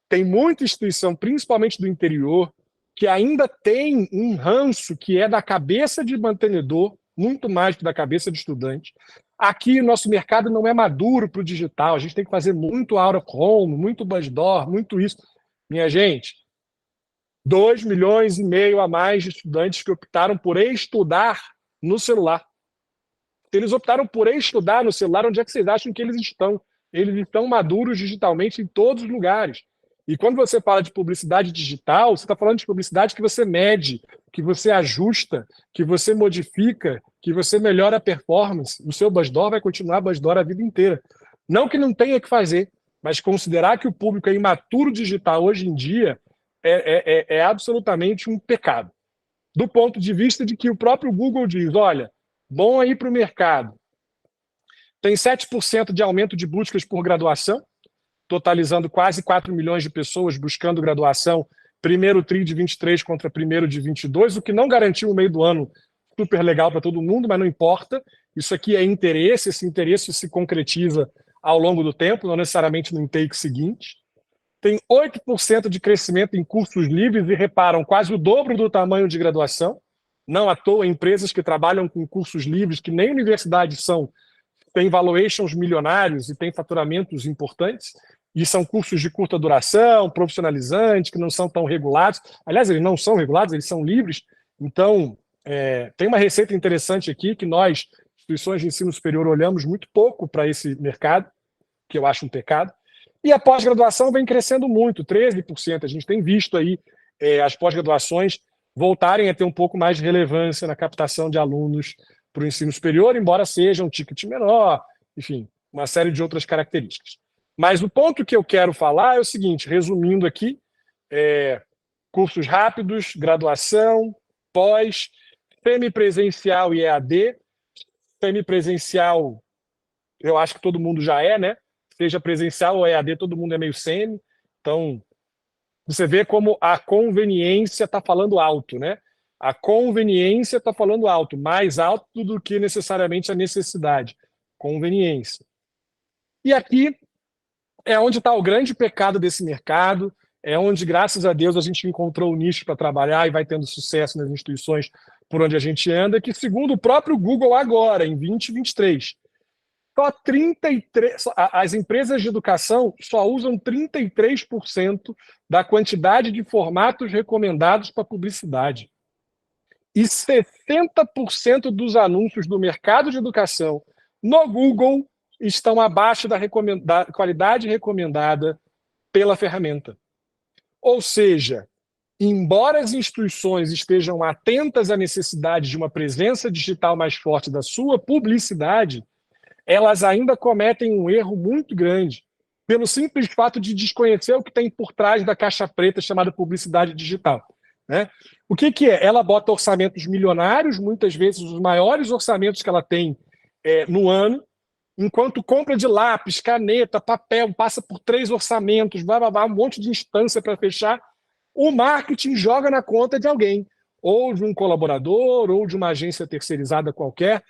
B: Tem muita instituição, principalmente do interior, que ainda tem um ranço que é da cabeça de mantenedor, muito mais que da cabeça de estudante. Aqui, o nosso mercado não é maduro para o digital, a gente tem que fazer muito out of home, muito Buzzdoor, muito isso. Minha gente, 2,5 milhões a mais de estudantes que optaram por estudar no celular. Eles optaram por estudar no celular, onde é que vocês acham que eles estão? Eles estão maduros digitalmente em todos os lugares. E quando você fala de publicidade digital, você está falando de publicidade que você mede, que você ajusta, que você modifica, que você melhora a performance. O seu Buzzdoor vai continuar Buzzdoor a vida inteira. Não que não tenha que fazer, mas considerar que o público é imaturo digital hoje em dia é absolutamente um pecado. Do ponto de vista de que o próprio Google diz, olha, bom aí para o mercado. Tem 7% de aumento de buscas por graduação, totalizando quase 4 milhões de pessoas buscando graduação, primeiro TRI de 23 contra primeiro de 22, o que não garantiu o meio do ano super legal para todo mundo, mas não importa. Isso aqui é interesse, esse interesse se concretiza ao longo do tempo, não necessariamente no intake seguinte. Tem 8% de crescimento em cursos livres e, reparam, quase o dobro do tamanho de graduação. Não à toa, empresas que trabalham com cursos livres, que nem universidades são, têm valuations milionários e têm faturamentos importantes, e são cursos de curta duração, profissionalizantes, que não são tão regulados. Aliás, eles não são regulados, eles são livres. Então, tem uma receita interessante aqui, que nós, instituições de ensino superior, olhamos muito pouco para esse mercado, que eu acho um pecado. E a pós-graduação vem crescendo muito, 13%. A gente tem visto aí as pós-graduações voltarem a ter um pouco mais de relevância na captação de alunos para o ensino superior, embora seja um ticket menor, enfim, uma série de outras características. Mas o ponto que eu quero falar é o seguinte, resumindo aqui, cursos rápidos, graduação, pós, semipresencial e EAD. Semipresencial, eu acho que todo mundo já né? Seja presencial ou EAD, todo mundo é meio semi. Então, você vê como a conveniência está falando alto, né? A conveniência está falando alto, mais alto do que necessariamente a necessidade. Conveniência. E aqui é onde está o grande pecado desse mercado, é onde, graças a Deus, a gente encontrou o nicho para trabalhar e vai tendo sucesso nas instituições por onde a gente anda, que, segundo o próprio Google agora, em 2023, só 33%, as empresas de educação só usam 33% da quantidade de formatos recomendados para publicidade. E 60% dos anúncios do mercado de educação no Google estão abaixo da qualidade recomendada pela ferramenta. Ou seja, embora as instituições estejam atentas à necessidade de uma presença digital mais forte da sua publicidade, elas ainda cometem um erro muito grande, pelo simples fato de desconhecer o que tem por trás da caixa preta chamada publicidade digital. Né? O que é? Ela bota orçamentos milionários, muitas vezes os maiores orçamentos que ela tem no ano, enquanto compra de lápis, caneta, papel, passa por 3 orçamentos, um monte de instância para fechar, o marketing joga na conta de alguém, ou de um colaborador, ou de uma agência terceirizada qualquer,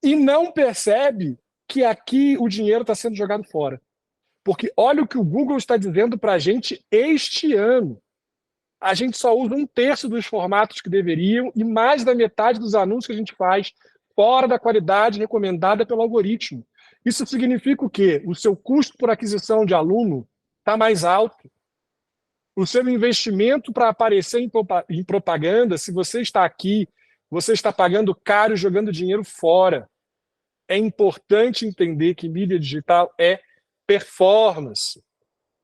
B: e não percebe que aqui o dinheiro está sendo jogado fora. Porque olha o que o Google está dizendo para a gente este ano. A gente só usa 1/3 dos formatos que deveriam e mais da metade dos anúncios que a gente faz fora da qualidade recomendada pelo algoritmo. Isso significa o quê? O seu custo por aquisição de aluno está mais alto. O seu investimento para aparecer em propaganda, se você está aqui, você está pagando caro e jogando dinheiro fora. É importante entender que mídia digital é performance,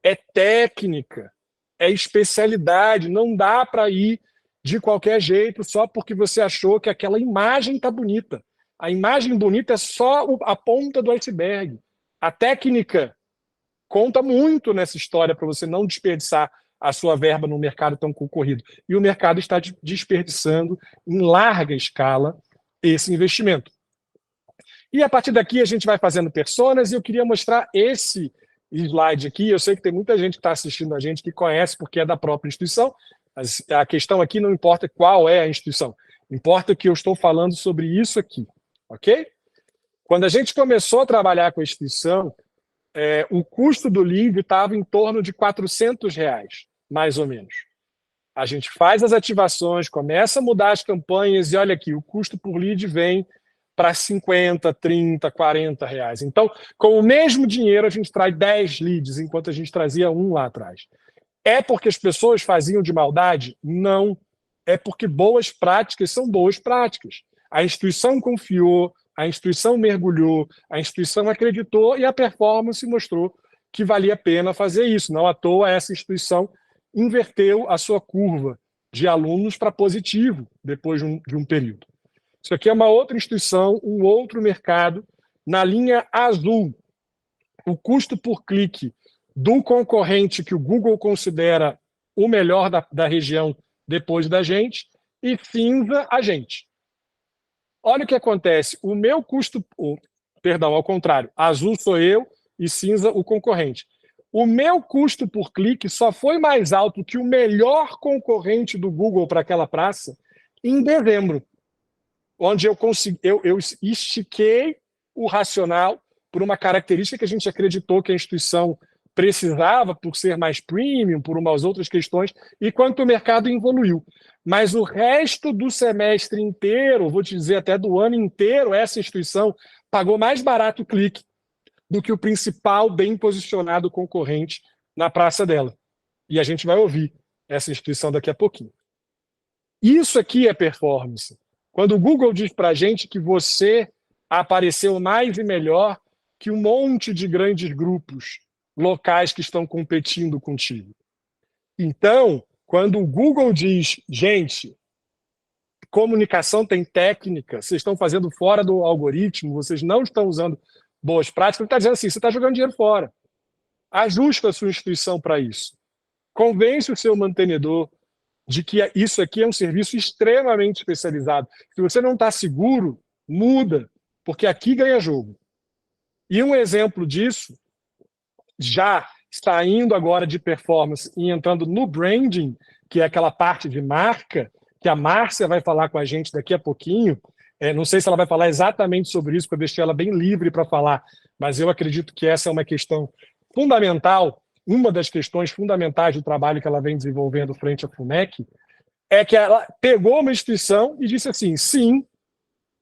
B: é técnica, é especialidade. Não dá para ir de qualquer jeito só porque você achou que aquela imagem está bonita. A imagem bonita é só a ponta do iceberg. A técnica conta muito nessa história para você não desperdiçar a sua verba num mercado tão concorrido. E o mercado está desperdiçando em larga escala esse investimento. E a partir daqui a gente vai fazendo personas, e eu queria mostrar esse slide aqui. Eu sei que tem muita gente que está assistindo a gente que conhece porque é da própria instituição, mas a questão aqui não importa qual é a instituição, importa que eu estou falando sobre isso aqui, ok? Quando a gente começou a trabalhar com a instituição, o custo do lead estava em torno de R$400, mais ou menos. A gente faz as ativações, começa a mudar as campanhas e olha aqui, o custo por lead vem para 50, 30, 40 reais. Então, com o mesmo dinheiro, a gente traz 10 leads, enquanto a gente trazia 1 lá atrás. É porque as pessoas faziam de maldade? Não. É porque boas práticas são boas práticas. A instituição confiou, a instituição mergulhou, a instituição acreditou e a performance mostrou que valia a pena fazer isso. Não à toa, essa instituição inverteu a sua curva de alunos para positivo depois de um período. Isso aqui é uma outra instituição, um outro mercado. Na linha azul, o custo por clique do concorrente que o Google considera o melhor da região depois da gente, e cinza, a gente. Olha o que acontece. O meu custo... Perdão, ao contrário. Azul sou eu e cinza o concorrente. O meu custo por clique só foi mais alto que o melhor concorrente do Google para aquela praça em dezembro, onde eu estiquei o racional por uma característica que a gente acreditou que a instituição precisava por ser mais premium, por umas outras questões, e quanto o mercado evoluiu. Mas o resto do semestre inteiro, vou te dizer até do ano inteiro, essa instituição pagou mais barato o clique do que o principal bem posicionado concorrente na praça dela. E a gente vai ouvir essa instituição daqui a pouquinho. Isso aqui é performance. Quando o Google diz para a gente que você apareceu mais e melhor que um monte de grandes grupos locais que estão competindo contigo. Então, quando o Google diz, gente, comunicação tem técnica, vocês estão fazendo fora do algoritmo, vocês não estão usando boas práticas, ele está dizendo assim, você está jogando dinheiro fora. Ajusta a sua instituição para isso. Convence o seu mantenedor de que isso aqui é um serviço extremamente especializado. Se você não está seguro, muda, porque aqui ganha jogo. E um exemplo disso, já saindo agora de performance e entrando no branding, que é aquela parte de marca, que a Márcia vai falar com a gente daqui a pouquinho. Não sei se ela vai falar exatamente sobre isso, porque eu deixei ela bem livre para falar, mas eu acredito que essa é uma questão fundamental, uma das questões fundamentais do trabalho que ela vem desenvolvendo frente à FUMEC, é que ela pegou uma instituição e disse assim, sim,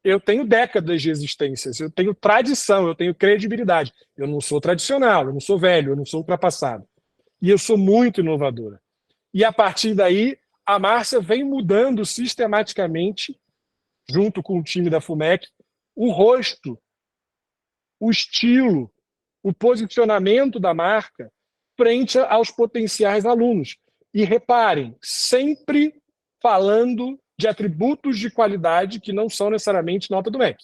B: eu tenho décadas de existência, eu tenho tradição, eu tenho credibilidade. Eu não sou tradicional, eu não sou velho, eu não sou ultrapassado. E eu sou muito inovadora. E a partir daí, a Márcia vem mudando sistematicamente, junto com o time da FUMEC, o rosto, o estilo, o posicionamento da marca frente aos potenciais alunos. E reparem, sempre falando de atributos de qualidade que não são necessariamente nota do MEC.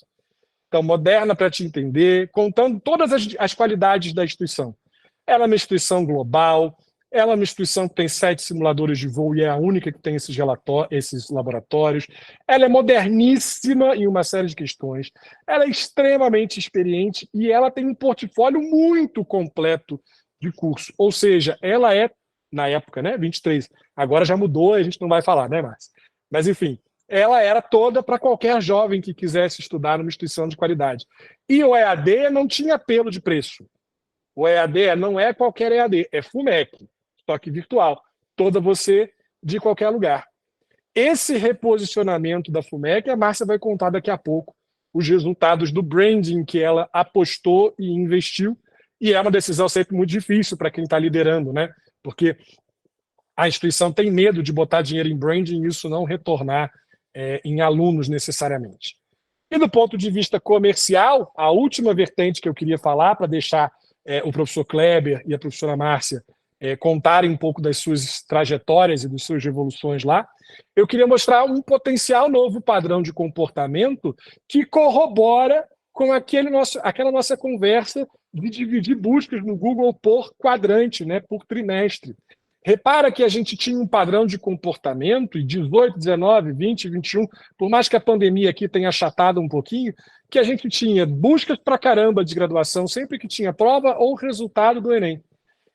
B: Então, moderna para te entender, contando todas as qualidades da instituição. Ela é uma instituição global, ela é uma instituição que tem 7 simuladores de voo e é a única que tem esses laboratórios. Ela é moderníssima em uma série de questões. Ela é extremamente experiente e ela tem um portfólio muito completo de curso. Ou seja, ela é, na época, né, 23. Agora já mudou, a gente não vai falar, né, Márcia? Mas, enfim, ela era toda para qualquer jovem que quisesse estudar numa instituição de qualidade. E o EAD não tinha apelo de preço. O EAD não é qualquer EAD, é FUMEC, estoque virtual, toda você de qualquer lugar. Esse reposicionamento da FUMEC, a Márcia vai contar daqui a pouco os resultados do branding que ela apostou e investiu, e é uma decisão sempre muito difícil para quem está liderando, né? Porque a instituição tem medo de botar dinheiro em branding e isso não retornar em alunos necessariamente. E do ponto de vista comercial, a última vertente que eu queria falar, para deixar o professor Kleber e a professora Márcia contarem um pouco das suas trajetórias e das suas revoluções lá, eu queria mostrar um potencial novo padrão de comportamento que corrobora com aquela nossa conversa de dividir buscas no Google por quadrante, né, por trimestre. Repara que a gente tinha um padrão de comportamento, em 18, 19, 20, 21, por mais que a pandemia aqui tenha achatado um pouquinho, que a gente tinha buscas pra caramba de graduação sempre que tinha prova ou resultado do Enem.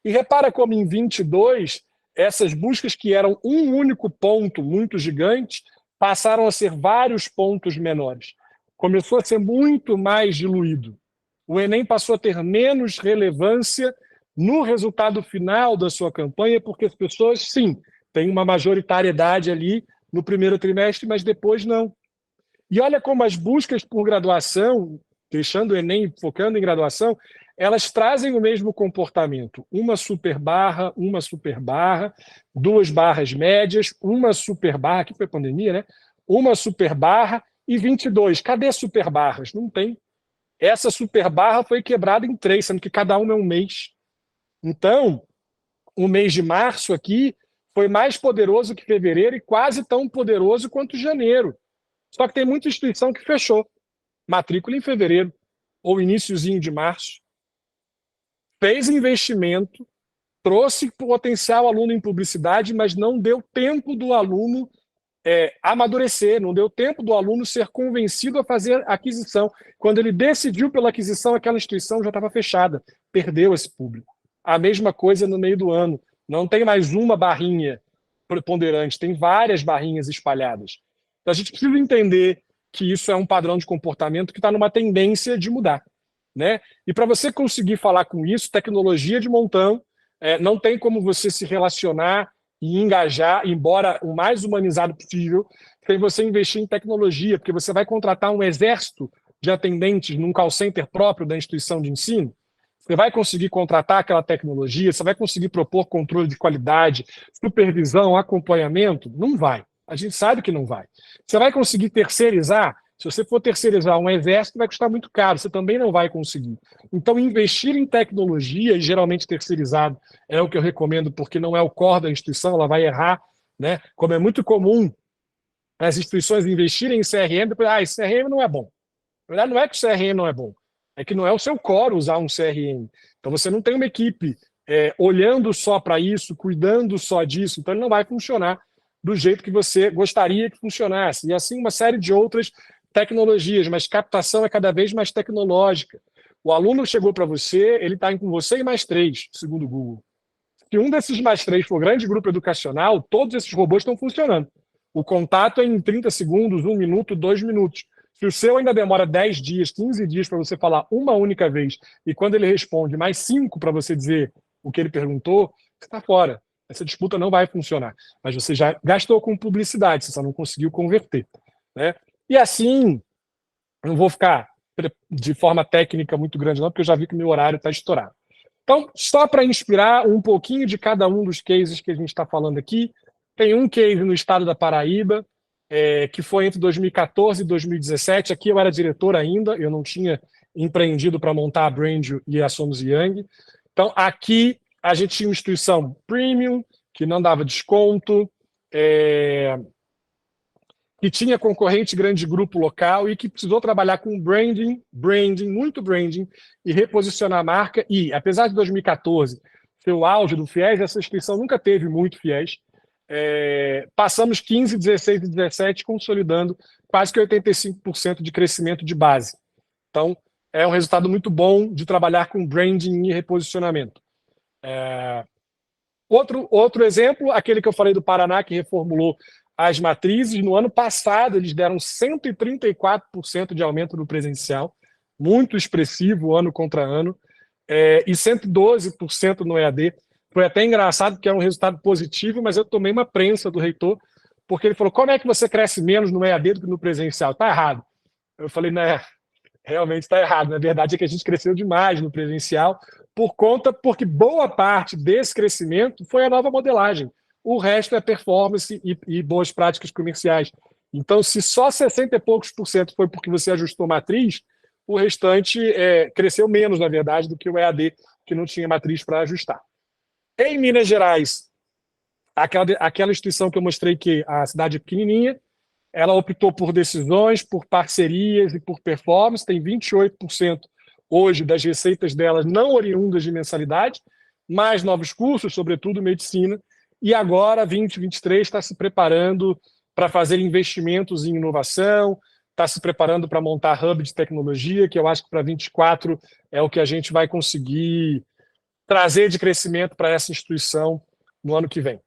B: E repara como em 22, essas buscas que eram um único ponto muito gigante, passaram a ser vários pontos menores. Começou a ser muito mais diluído. O Enem passou a ter menos relevância no resultado final da sua campanha, porque as pessoas, sim, têm uma majoritariedade ali no primeiro trimestre, mas depois não. E olha como as buscas por graduação, deixando o Enem focando em graduação, elas trazem o mesmo comportamento. Uma super barra, 2 barras médias, uma super barra, aqui foi a pandemia, né? Uma super barra e 22. Cadê super barras? Não tem. Essa super barra foi quebrada em 3, sendo que cada uma é um mês. Então, o mês de março aqui foi mais poderoso que fevereiro e quase tão poderoso quanto janeiro. Só que tem muita instituição que fechou. Matrícula em fevereiro ou iniciozinho de março. Fez investimento, trouxe potencial aluno em publicidade, mas não deu tempo do aluno amadurecer, não deu tempo do aluno ser convencido a fazer a aquisição. Quando ele decidiu pela aquisição, aquela instituição já estava fechada, perdeu esse público. A mesma coisa no meio do ano. Não tem mais uma barrinha preponderante, tem várias barrinhas espalhadas. Então a gente precisa entender que isso é um padrão de comportamento que está numa tendência de mudar, né? E para você conseguir falar com isso, tecnologia de montão, não tem como você se relacionar e engajar, embora o mais humanizado possível, sem você investir em tecnologia, porque você vai contratar um exército de atendentes num call center próprio da instituição de ensino. Você vai conseguir contratar aquela tecnologia, você vai conseguir propor controle de qualidade, supervisão, acompanhamento? Não vai. A gente sabe que não vai. Você vai conseguir terceirizar? Se você for terceirizar um exército, vai custar muito caro, você também não vai conseguir. Então, investir em tecnologia, e geralmente terceirizado, é o que eu recomendo, porque não é o core da instituição, ela vai errar, né? Como é muito comum as instituições investirem em CRM, depois, esse CRM não é bom. Na verdade, não é que o CRM não é bom, é que não é o seu core usar um CRM. Então, você não tem uma equipe olhando só para isso, cuidando só disso, então ele não vai funcionar do jeito que você gostaria que funcionasse. E assim, uma série de outras tecnologias, mas captação é cada vez mais tecnológica. O aluno chegou para você, ele está com você e mais 3, segundo o Google. Se um desses mais 3 for grande grupo educacional, todos esses robôs estão funcionando. O contato é em 30 segundos, 1 minuto, 2 minutos. Se o seu ainda demora 10 dias, 15 dias para você falar uma única vez, e quando ele responde mais 5 para você dizer o que ele perguntou, você está fora. Essa disputa não vai funcionar. Mas você já gastou com publicidade, você só não conseguiu converter, né? E assim, não vou ficar de forma técnica muito grande, não, porque eu já vi que o meu horário está estourado. Então, só para inspirar um pouquinho de cada um dos cases que a gente está falando aqui, tem um case no estado da Paraíba, que foi entre 2014 e 2017. Aqui eu era diretor ainda, eu não tinha empreendido para montar a Brandio e a Somos Young. Então, aqui a gente tinha uma instituição premium, que não dava desconto, que tinha concorrente grande grupo local e que precisou trabalhar com branding, muito branding, e reposicionar a marca. E, apesar de 2014 ser o auge do FIES, essa instituição nunca teve muito FIES. Passamos 15, 16 e 17 consolidando quase que 85% de crescimento de base. Então, é um resultado muito bom de trabalhar com branding e reposicionamento. Outro exemplo, aquele que eu falei do Paraná, que reformulou as matrizes. No ano passado, eles deram 134% de aumento no presencial, muito expressivo ano contra ano, e 112% no EAD. Foi até engraçado, porque era um resultado positivo, mas eu tomei uma prensa do reitor, porque ele falou: como é que você cresce menos no EAD do que no presencial? Está errado. Eu falei: né, realmente está errado. Na verdade é que a gente cresceu demais no presencial, porque boa parte desse crescimento foi a nova modelagem. O resto é performance e boas práticas comerciais. Então, se só 60 e poucos por cento foi porque você ajustou matriz, o restante cresceu menos, na verdade, do que o EAD, que não tinha matriz para ajustar. Em Minas Gerais, aquela instituição que eu mostrei, que a cidade é pequenininha, ela optou por decisões, por parcerias e por performance. Tem 28% hoje das receitas delas não oriundas de mensalidade, mais novos cursos, sobretudo medicina. E agora, 2023, está se preparando para fazer investimentos em inovação, está se preparando para montar hub de tecnologia, que eu acho que para 2024 é o que a gente vai conseguir trazer de crescimento para essa instituição no ano que vem.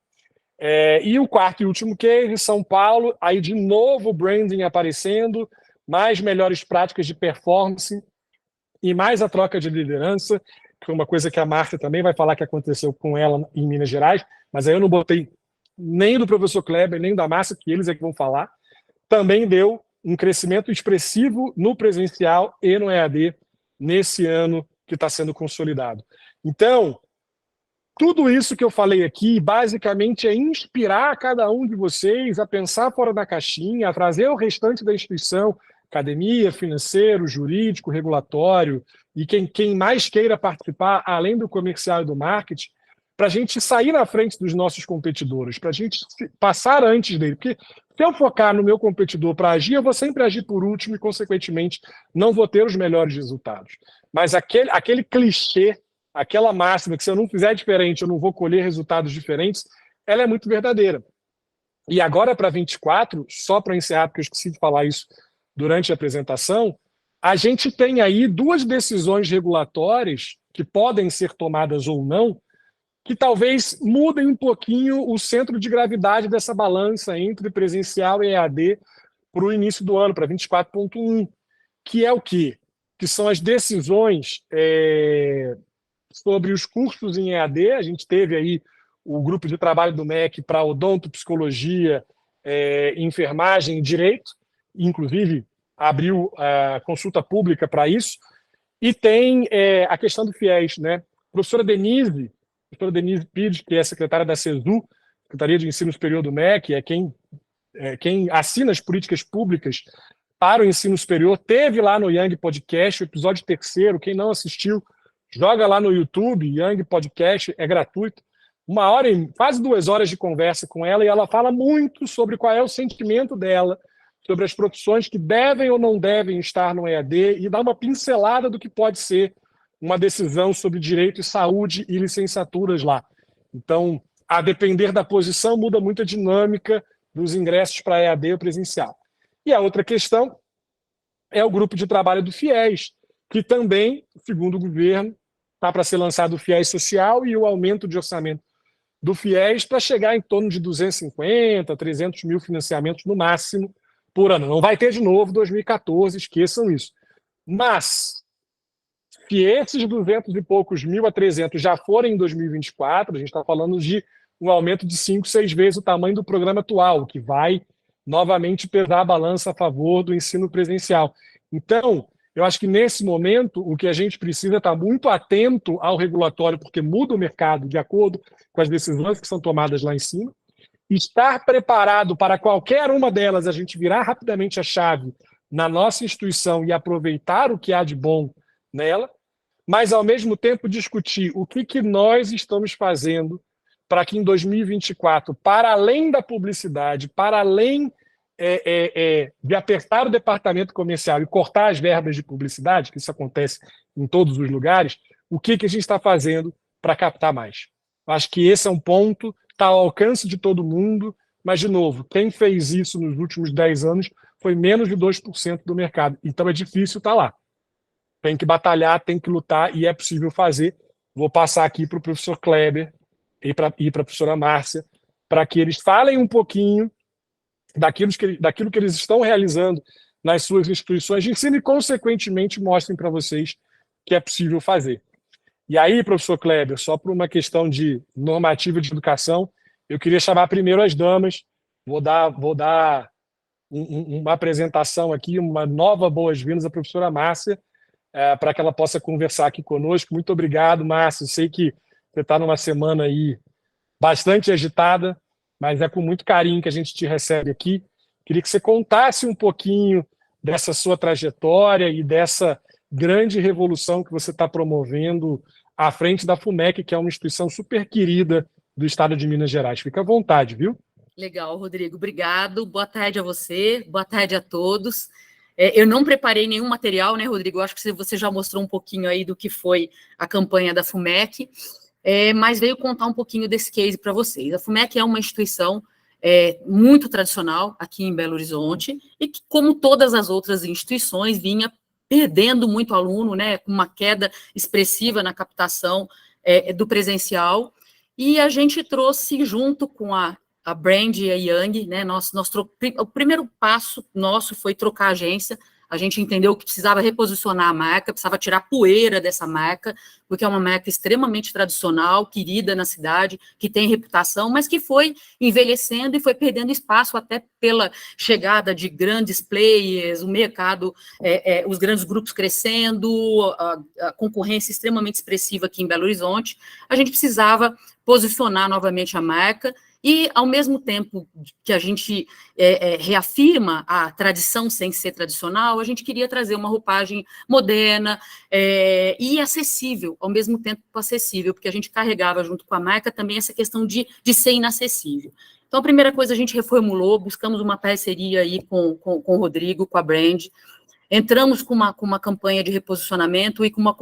B: E o quarto e último case, São Paulo, aí de novo branding aparecendo, mais melhores práticas de performance e mais a troca de liderança, que é uma coisa que a Márcia também vai falar que aconteceu com ela em Minas Gerais, mas aí eu não botei nem do professor Kleber, nem da Márcia, que eles é que vão falar. Também deu um crescimento expressivo no presencial e no EAD nesse ano que está sendo consolidado. Então, tudo isso que eu falei aqui, basicamente, é inspirar cada um de vocês a pensar fora da caixinha, a trazer o restante da instituição, academia, financeiro, jurídico, regulatório, e quem mais queira participar, além do comercial e do marketing, para a gente sair na frente dos nossos competidores, para a gente passar antes dele. Porque se eu focar no meu competidor para agir, eu vou sempre agir por último e, consequentemente, não vou ter os melhores resultados. Mas aquele clichê, aquela máxima que se eu não fizer diferente, eu não vou colher resultados diferentes, ela é muito verdadeira. E agora, para 24, só para encerrar, porque eu esqueci de falar isso durante a apresentação, a gente tem aí 2 decisões regulatórias que podem ser tomadas ou não, que talvez mudem um pouquinho o centro de gravidade dessa balança entre presencial e EAD para o início do ano, para 24.1, que é o quê? Que são as decisões sobre os cursos em EAD. A gente teve aí o grupo de trabalho do MEC para odonto, psicologia, enfermagem e direito, inclusive abriu a consulta pública para isso, e tem a questão do FIES, né? A professora Denise Pires, que é secretária da CESU, Secretaria de Ensino Superior do MEC, quem assina as políticas públicas para o ensino superior. Teve lá no Young Podcast, o episódio 3º, quem não assistiu, joga lá no YouTube, Young Podcast, é gratuito. 1 hora e quase 2 horas de conversa com ela, e ela fala muito sobre qual é o sentimento dela, sobre as profissões que devem ou não devem estar no EAD, e dá uma pincelada do que pode ser uma decisão sobre direito e saúde e licenciaturas lá. Então, a depender da posição, muda muito a dinâmica dos ingressos para EAD ou presencial. E a outra questão é o grupo de trabalho do FIES, que também, segundo o governo, está para ser lançado o FIES Social e o aumento de orçamento do FIES para chegar em torno de 250, 300 mil financiamentos no máximo por ano. Não vai ter de novo 2014, esqueçam isso. Mas, se esses 200 e poucos mil a 300 já forem em 2024, a gente está falando de um aumento de 5, 6 vezes o tamanho do programa atual, que vai novamente pesar a balança a favor do ensino presencial. Então, eu acho que nesse momento o que a gente precisa é estar muito atento ao regulatório, porque muda o mercado de acordo com as decisões que são tomadas lá em cima, estar preparado para qualquer uma delas, a gente virar rapidamente a chave na nossa instituição e aproveitar o que há de bom nela, mas ao mesmo tempo discutir o que nós estamos fazendo para que em 2024, para além da publicidade, para além de apertar o departamento comercial e cortar as verbas de publicidade, que isso acontece em todos os lugares, o que a gente está fazendo para captar mais? Acho que esse é um ponto, está ao alcance de todo mundo, mas, de novo, quem fez isso nos últimos 10 anos foi menos de 2% do mercado. Então é difícil estar lá. Tem que batalhar, tem que lutar, e é possível fazer. Vou passar aqui para o professor Kleber e para a professora Márcia, para que eles falem um pouquinho daquilo que eles estão realizando nas suas instituições de ensino e, consequentemente, mostrem para vocês que é possível fazer. E aí, professor Kleber, só por uma questão de normativa de educação, eu queria chamar primeiro as damas. Vou dar uma apresentação aqui, uma nova boas-vindas à professora Márcia, para que ela possa conversar aqui conosco. Muito obrigado, Márcia. Sei que você está numa semana aí bastante agitada, mas é com muito carinho que a gente te recebe aqui. Queria que você contasse um pouquinho dessa sua trajetória e dessa grande revolução que você está promovendo à frente da FUMEC, que é uma instituição super querida do estado de Minas Gerais. Fica à vontade, viu?
C: Legal, Rodrigo. Obrigado. Boa tarde a você, boa tarde a todos. Eu não preparei nenhum material, né, Rodrigo? Eu acho que você já mostrou um pouquinho aí do que foi a campanha da FUMEC, mas veio contar um pouquinho desse case para vocês. A FUMEC é uma instituição muito tradicional aqui em Belo Horizonte e que, como todas as outras instituições, vinha perdendo muito aluno, né, com uma queda expressiva na captação do presencial, e a gente trouxe junto com a Brand e a Young, né, o primeiro passo nosso foi trocar a agência. A gente entendeu que precisava reposicionar a marca, precisava tirar poeira dessa marca, porque é uma marca extremamente tradicional, querida na cidade, que tem reputação, mas que foi envelhecendo e foi perdendo espaço até pela chegada de grandes players, o mercado, os grandes grupos crescendo, a concorrência extremamente expressiva aqui em Belo Horizonte. A gente precisava posicionar novamente a marca, e, ao mesmo tempo que a gente reafirma a tradição sem ser tradicional, a gente queria trazer uma roupagem moderna e acessível, ao mesmo tempo acessível, porque a gente carregava junto com a marca também essa questão de ser inacessível. Então, a primeira coisa a gente reformulou, buscamos uma parceria aí com o Rodrigo, com a Brand, entramos com uma campanha de reposicionamento e com uma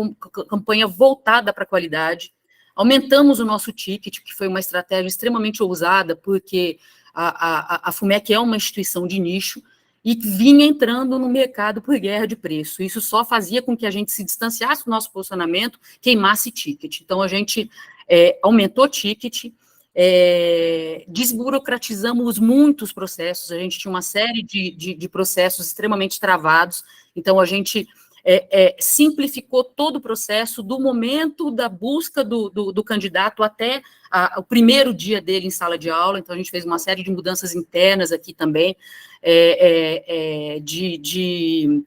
C: campanha voltada para a qualidade. Aumentamos o nosso ticket, que foi uma estratégia extremamente ousada, porque a FUMEC é uma instituição de nicho e vinha entrando no mercado por guerra de preço. Isso só fazia com que a gente se distanciasse do nosso posicionamento, queimasse ticket. Então, a gente aumentou ticket, desburocratizamos muitos processos, a gente tinha uma série de processos extremamente travados, então a gente simplificou todo o processo do momento da busca do candidato até o primeiro dia dele em sala de aula. Então a gente fez uma série de mudanças internas aqui também, de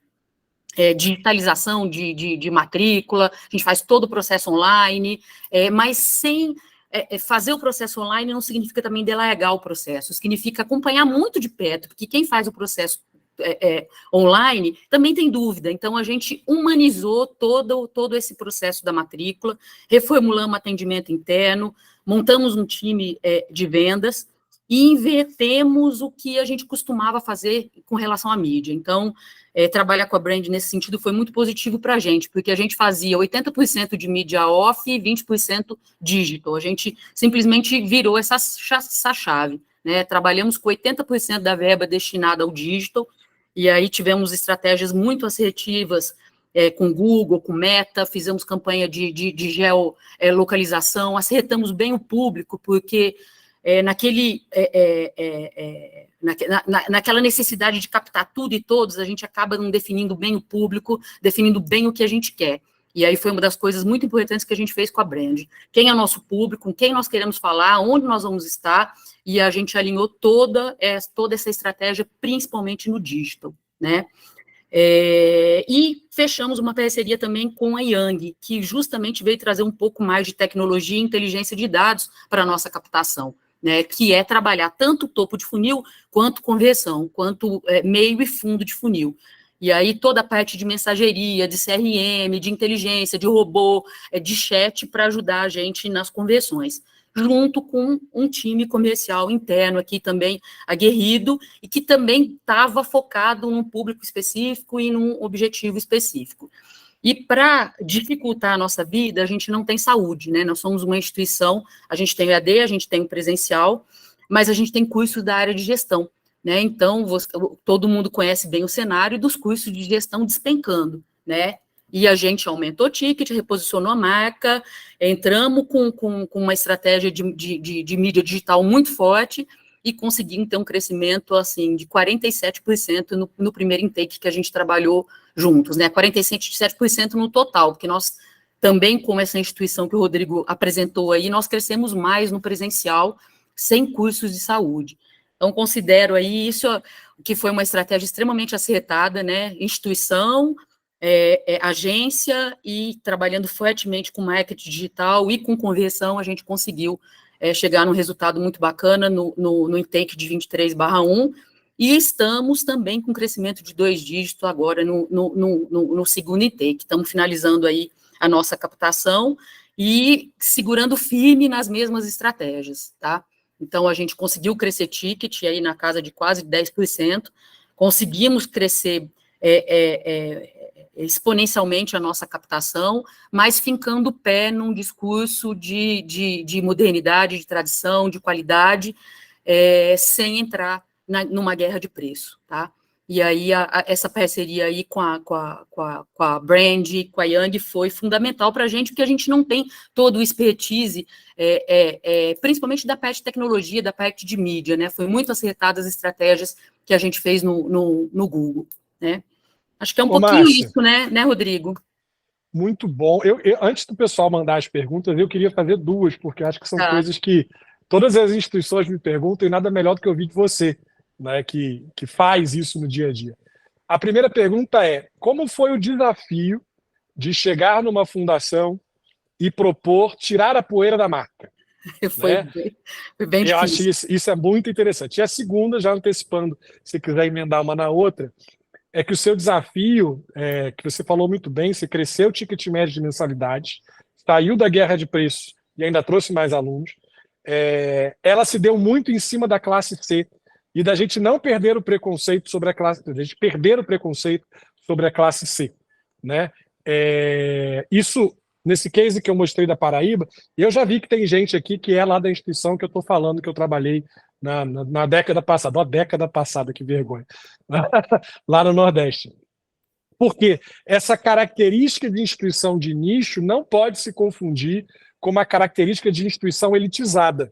C: digitalização de matrícula, a gente faz todo o processo online, mas sem fazer o processo online não significa também delargar o processo, significa acompanhar muito de perto, porque quem faz o processo online, também tem dúvida. Então, a gente humanizou todo esse processo da matrícula, reformulamos atendimento interno, montamos um time de vendas e invertemos o que a gente costumava fazer com relação à mídia. Então, trabalhar com a brand nesse sentido foi muito positivo para a gente, porque a gente fazia 80% de mídia off e 20% digital. A gente simplesmente virou essa chave, né? Trabalhamos com 80% da verba destinada ao digital, e aí tivemos estratégias muito assertivas com Google, com Meta, fizemos campanha de geolocalização, acertamos bem o público, porque naquela necessidade de captar tudo e todos, a gente acaba não definindo bem o público, definindo bem o que a gente quer. E aí foi uma das coisas muito importantes que a gente fez com a brand. Quem é o nosso público, com quem nós queremos falar, onde nós vamos estar, e a gente alinhou toda essa estratégia, principalmente no digital, né? E fechamos uma parceria também com a Yang, que justamente veio trazer um pouco mais de tecnologia e inteligência de dados para a nossa captação, né, que é trabalhar tanto o topo de funil, quanto conversão, quanto meio e fundo de funil. E aí toda a parte de mensageria, de CRM, de inteligência, de robô, de chat, para ajudar a gente nas conversões, junto com um time comercial interno aqui também aguerrido, e que também estava focado num público específico e num objetivo específico. E para dificultar a nossa vida, a gente não tem saúde, né? Nós somos uma instituição, a gente tem o EAD, a gente tem o presencial, mas a gente tem cursos da área de gestão, né? Então, todo mundo conhece bem o cenário dos cursos de gestão despencando, né? E a gente aumentou o ticket, reposicionou a marca, entramos com uma estratégia de mídia digital muito forte e conseguimos ter um crescimento, assim, de 47% no primeiro intake que a gente trabalhou juntos, né, 47% no total, porque nós também, como essa instituição que o Rodrigo apresentou aí, nós crescemos mais no presencial, sem cursos de saúde. Então, considero aí isso que foi uma estratégia extremamente acertada, né, instituição, agência, e trabalhando fortemente com marketing digital e com conversão, a gente conseguiu chegar num resultado muito bacana no intake de 23/1, e estamos também com crescimento de 2 dígitos agora no segundo intake. Estamos finalizando aí a nossa captação e segurando firme nas mesmas estratégias, tá? Então, a gente conseguiu crescer ticket aí na casa de quase 10%, conseguimos crescer exponencialmente a nossa captação, mas fincando o pé num discurso de modernidade, de tradição, de qualidade, sem entrar numa guerra de preço, tá? E aí, essa parceria aí com a brand, com a Yang, foi fundamental para a gente, porque a gente não tem todo o expertise, principalmente da parte de tecnologia, da parte de mídia, né? Foi muito acertadas as estratégias que a gente fez no Google, né? Acho que é um pouquinho
B: Márcia,
C: isso, né, Rodrigo?
B: Muito bom. Antes do pessoal mandar as perguntas, eu queria fazer 2, porque acho que são coisas que todas as instituições me perguntam, e nada melhor do que ouvir de você, né, que faz isso no dia a dia. A primeira pergunta é: como foi o desafio de chegar numa fundação e propor tirar a poeira da marca?
C: Foi bem difícil.
B: Eu acho isso é muito interessante. E a segunda, já antecipando, se quiser emendar uma na outra, é que o seu desafio, que você falou muito bem, você cresceu o ticket médio de mensalidade, saiu da guerra de preços e ainda trouxe mais alunos, ela se deu muito em cima da classe C e da gente não perder o preconceito sobre a classe, da gente perder o preconceito sobre a classe C, né? Isso, nesse case que eu mostrei da Paraíba, eu já vi que tem gente aqui que é lá da instituição que eu estou falando, que eu trabalhei na década passada. Ó, década passada, que vergonha. Lá no Nordeste. Porque essa característica de instituição de nicho não pode se confundir com uma característica de instituição elitizada.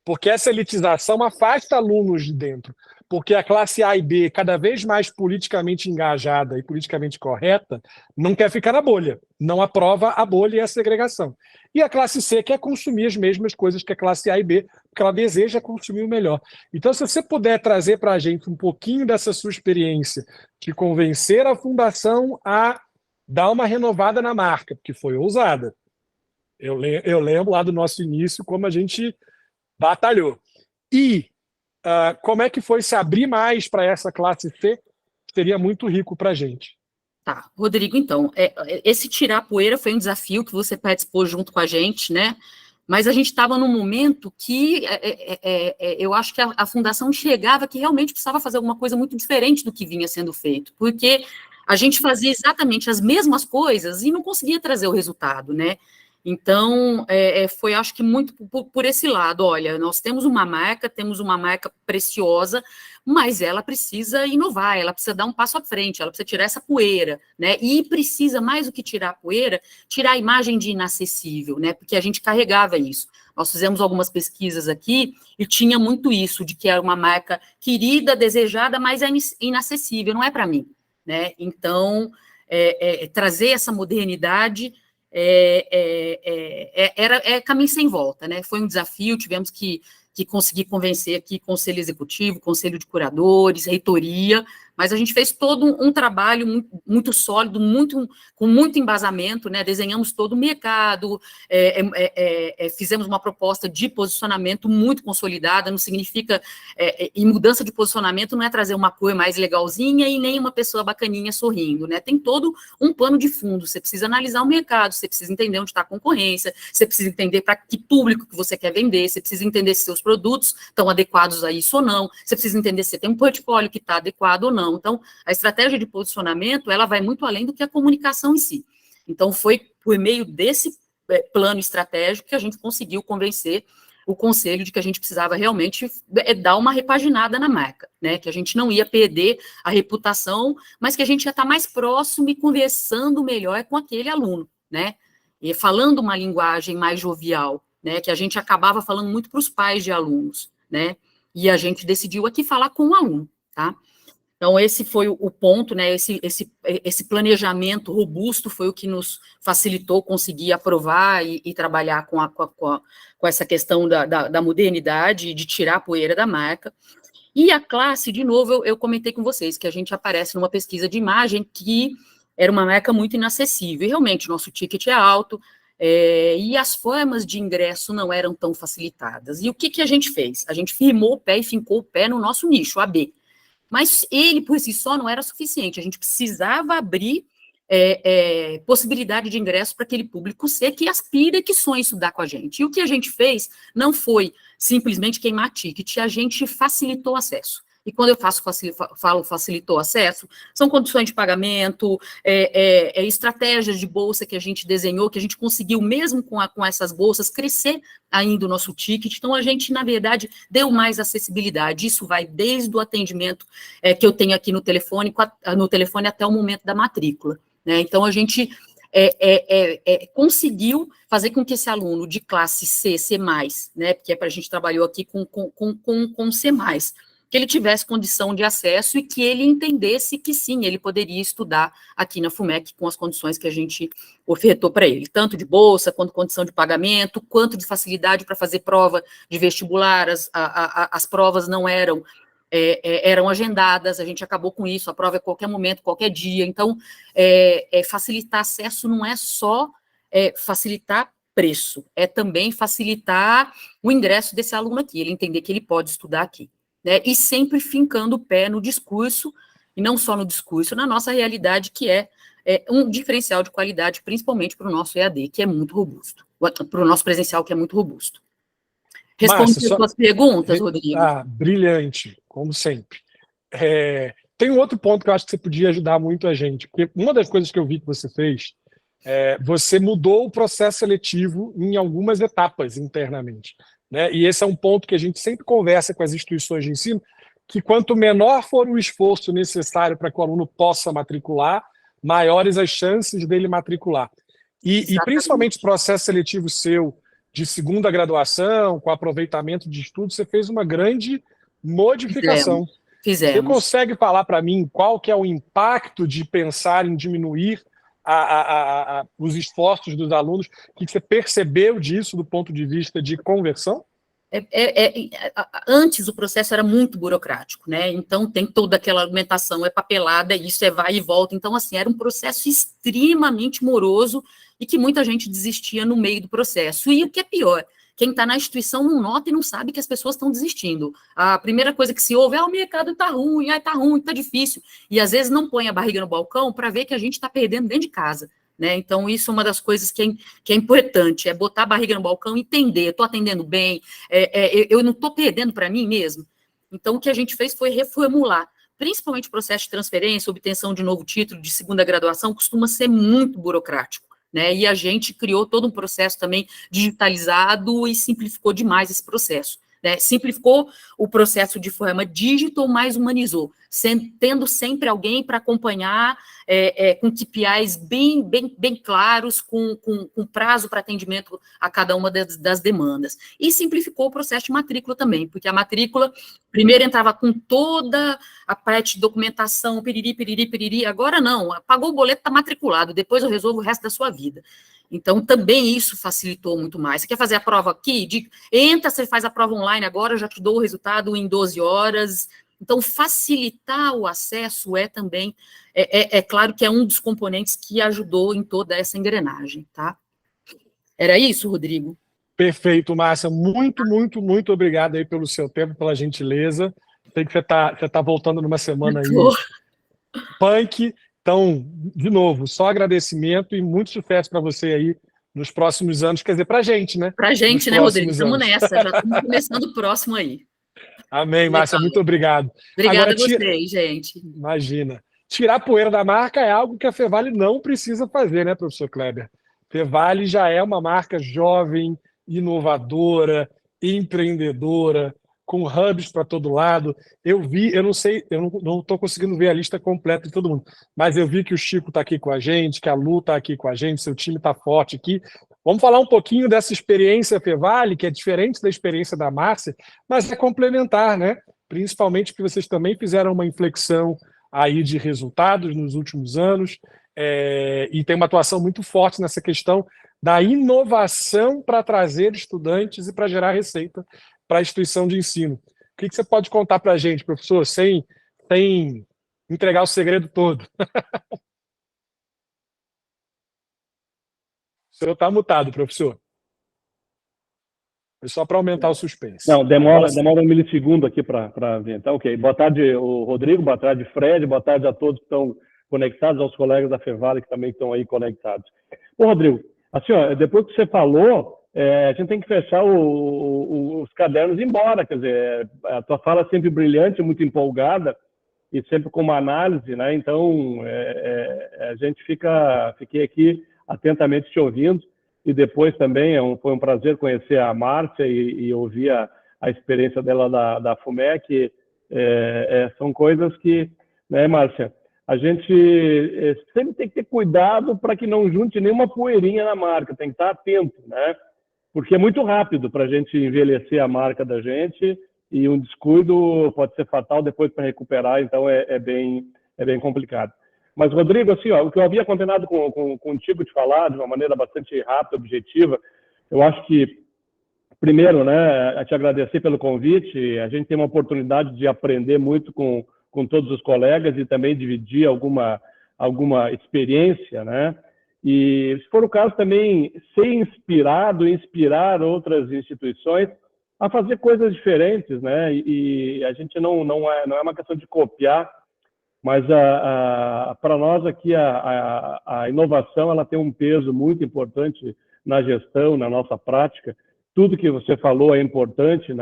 B: Porque essa elitização afasta alunos de dentro. Porque a classe A e B, cada vez mais politicamente engajada e politicamente correta, não quer ficar na bolha. Não aprova a bolha e a segregação. E a classe C quer consumir as mesmas coisas que a classe A e B, porque ela deseja consumir o melhor. Então, se você puder trazer para a gente um pouquinho dessa sua experiência de convencer a fundação a dar uma renovada na marca, porque foi ousada. Eu lembro lá do nosso início como a gente batalhou. E como é que foi se abrir mais para essa classe C seria muito rico para a gente.
C: Tá, Rodrigo, então, esse tirar a poeira foi um desafio que você participou junto com a gente, né? Mas a gente estava num momento que eu acho que a fundação enxergava que realmente precisava fazer alguma coisa muito diferente do que vinha sendo feito, porque a gente fazia exatamente as mesmas coisas e não conseguia trazer o resultado, né? Então, foi, acho que, muito por esse lado. Olha, nós temos uma marca preciosa, mas ela precisa inovar, ela precisa dar um passo à frente, ela precisa tirar essa poeira, né? E precisa, mais do que tirar a poeira, tirar a imagem de inacessível, né? Porque a gente carregava isso. Nós fizemos algumas pesquisas aqui e tinha muito isso, de que era uma marca querida, desejada, mas é inacessível, não é para mim, né? Então, trazer essa modernidade era caminho sem volta, né? Foi um desafio, tivemos que conseguir convencer aqui conselho executivo, conselho de curadores, reitoria, mas a gente fez todo um trabalho muito sólido, com muito embasamento, né? Desenhamos todo o mercado, fizemos uma proposta de posicionamento muito consolidada, não significa, e mudança de posicionamento não é trazer uma cor mais legalzinha e nem uma pessoa bacaninha sorrindo, né? Tem todo um pano de fundo, você precisa analisar o mercado, você precisa entender onde está a concorrência, você precisa entender para que público que você quer vender, você precisa entender se seus produtos estão adequados a isso ou não, você precisa entender se tem um portfólio que está adequado ou não. Então, a estratégia de posicionamento, ela vai muito além do que a comunicação em si. Então, foi por meio desse plano estratégico que a gente conseguiu convencer o conselho de que a gente precisava realmente dar uma repaginada na marca, né? Que a gente não ia perder a reputação, mas que a gente ia estar mais próximo e conversando melhor com aquele aluno, né? E falando uma linguagem mais jovial, né? Que a gente acabava falando muito para os pais de alunos, né? E a gente decidiu aqui falar com o aluno, tá? Então, esse foi o ponto, né? Esse planejamento robusto foi o que nos facilitou conseguir aprovar e trabalhar com essa questão da modernidade, de tirar a poeira da marca. E a classe, de novo, eu comentei com vocês que a gente aparece numa pesquisa de imagem que era uma marca muito inacessível. E realmente, nosso ticket é alto, e as formas de ingresso não eram tão facilitadas. E o que a gente fez? A gente firmou o pé e fincou o pé no nosso nicho, AB. Mas ele, por si só, não era suficiente. A gente precisava abrir possibilidade de ingresso para aquele público C que aspira e que sonha estudar com a gente. E o que a gente fez não foi simplesmente queimar ticket, a gente facilitou o acesso. E quando eu falo facilitou o acesso, são condições de pagamento, estratégias de bolsa que a gente desenhou, que a gente conseguiu, mesmo com essas bolsas, crescer ainda o nosso ticket. Então, a gente, na verdade, deu mais acessibilidade. Isso vai desde o atendimento que eu tenho aqui no telefone até o momento da matrícula, né? Então, a gente conseguiu fazer com que esse aluno de classe C, C+, né, porque a gente trabalhou aqui com C+, que ele tivesse condição de acesso e que ele entendesse que sim, ele poderia estudar aqui na FUMEC com as condições que a gente ofertou para ele, tanto de bolsa, quanto condição de pagamento, quanto de facilidade para fazer prova de vestibular, as provas não eram agendadas, a gente acabou com isso, a prova é qualquer momento, qualquer dia. Então, facilitar acesso não é só facilitar preço, é também facilitar o ingresso desse aluno aqui, ele entender que ele pode estudar aqui, né? E sempre fincando o pé no discurso, e não só no discurso, na nossa realidade, que é um diferencial de qualidade, principalmente para o nosso EAD, que é muito robusto, para o nosso presencial, que é muito robusto. Respondi as suas perguntas, Rodrigo?
B: Brilhante, como sempre. Tem um outro ponto que eu acho que você podia ajudar muito a gente, porque uma das coisas que eu vi que você fez, você mudou o processo seletivo em algumas etapas internamente, né? E esse é um ponto que a gente sempre conversa com as instituições de ensino, que quanto menor for o esforço necessário para que o aluno possa matricular, maiores as chances dele matricular. E principalmente o processo seletivo seu, de segunda graduação, com aproveitamento de estudo, você fez uma grande modificação.
C: Fizemos.
B: Você consegue falar para mim qual que é o impacto de pensar em diminuir os esforços dos alunos? O que você percebeu disso do ponto de vista de conversão?
C: Antes o processo era muito burocrático, né? Então tem toda aquela argumentação, papelada, isso vai e volta. Então, assim, era um processo extremamente moroso e que muita gente desistia no meio do processo. E o que é pior, quem está na instituição não nota e não sabe que as pessoas estão desistindo. A primeira coisa que se ouve é: o mercado está ruim, está ruim, está difícil. E às vezes não põe a barriga no balcão para ver que a gente está perdendo dentro de casa. Né? Então, isso é uma das coisas que é importante, é botar a barriga no balcão e entender: estou atendendo bem, eu não estou perdendo para mim mesmo. Então, o que a gente fez foi reformular, principalmente o processo de transferência, obtenção de novo título de segunda graduação, costuma ser muito burocrático, né? E a gente criou todo um processo também digitalizado e simplificou demais esse processo. Né? Simplificou o processo de forma digital, mas humanizou, tendo sempre alguém para acompanhar, com KPIs bem claros, com prazo para atendimento a cada uma das demandas. E simplificou o processo de matrícula também, porque a matrícula primeiro entrava com toda a parte de documentação, piriri, agora não, pagou o boleto, está matriculado, depois eu resolvo o resto da sua vida. Então, também isso facilitou muito mais. Você quer fazer a prova aqui? Entra, você faz a prova online agora, eu já te dou o resultado em 12 horas. Então, facilitar o acesso também, claro que é um dos componentes que ajudou em toda essa engrenagem, tá? Era isso, Rodrigo?
B: Perfeito, Márcia. Muito, muito, muito obrigado aí pelo seu tempo, pela gentileza. Sei que você tá voltando numa semana aí punk. Então, de novo, só agradecimento e muito sucesso para você aí nos próximos anos. Quer dizer, para a gente, né?
C: Para a gente, né, Rodrigo? Estamos nessa, já estamos começando o próximo aí.
B: Amém, Márcia, muito obrigado.
C: Obrigada a vocês, gente.
B: Imagina. Tirar poeira da marca é algo que a Fevale não precisa fazer, né, professor Kleber? Fevale já é uma marca jovem, inovadora, empreendedora, com hubs para todo lado. Eu não sei, eu não estou conseguindo ver a lista completa de todo mundo, mas eu vi que o Chico está aqui com a gente, que a Lu está aqui com a gente, seu time está forte aqui. Vamos falar um pouquinho dessa experiência Fevale, que é diferente da experiência da Márcia, mas é complementar, né? Principalmente porque vocês também fizeram uma inflexão aí de resultados nos últimos anos, e tem uma atuação muito forte nessa questão da inovação para trazer estudantes e para gerar receita para a instituição de ensino. O que você pode contar para a gente, professor, sem entregar o segredo todo? O senhor está mutado, professor. É só para aumentar o suspense.
D: Não, demora um milissegundo aqui para ver. Então, ok. Boa tarde, Rodrigo, boa tarde, Fred, boa tarde a todos que estão conectados, aos colegas da Fevale que também estão aí conectados. Ô, Rodrigo, assim, ó, depois que você falou, a gente tem que fechar os cadernos e ir embora. Quer dizer, a tua fala é sempre brilhante, muito empolgada e sempre com uma análise, né? Então, a gente fiquei aqui atentamente te ouvindo. E depois também foi um prazer conhecer a Márcia e ouvir a experiência dela da FUMEC. São coisas que, né, Márcia, a gente sempre tem que ter cuidado para que não junte nenhuma poeirinha na marca, tem que estar atento, né? Porque é muito rápido para a gente envelhecer a marca da gente e um descuido pode ser fatal depois para recuperar, então é bem complicado. Mas, Rodrigo, assim, ó, o que eu havia combinado contigo de falar de uma maneira bastante rápida, objetiva, eu acho que, primeiro, né, te agradecer pelo convite. A gente tem uma oportunidade de aprender muito com todos os colegas e também dividir alguma experiência, né? E, se for o caso, também ser inspirado, inspirar outras instituições a fazer coisas diferentes, né? E a gente não é uma questão de copiar, mas para nós aqui a inovação ela tem um peso muito importante na gestão, na nossa prática. Tudo que você falou é importante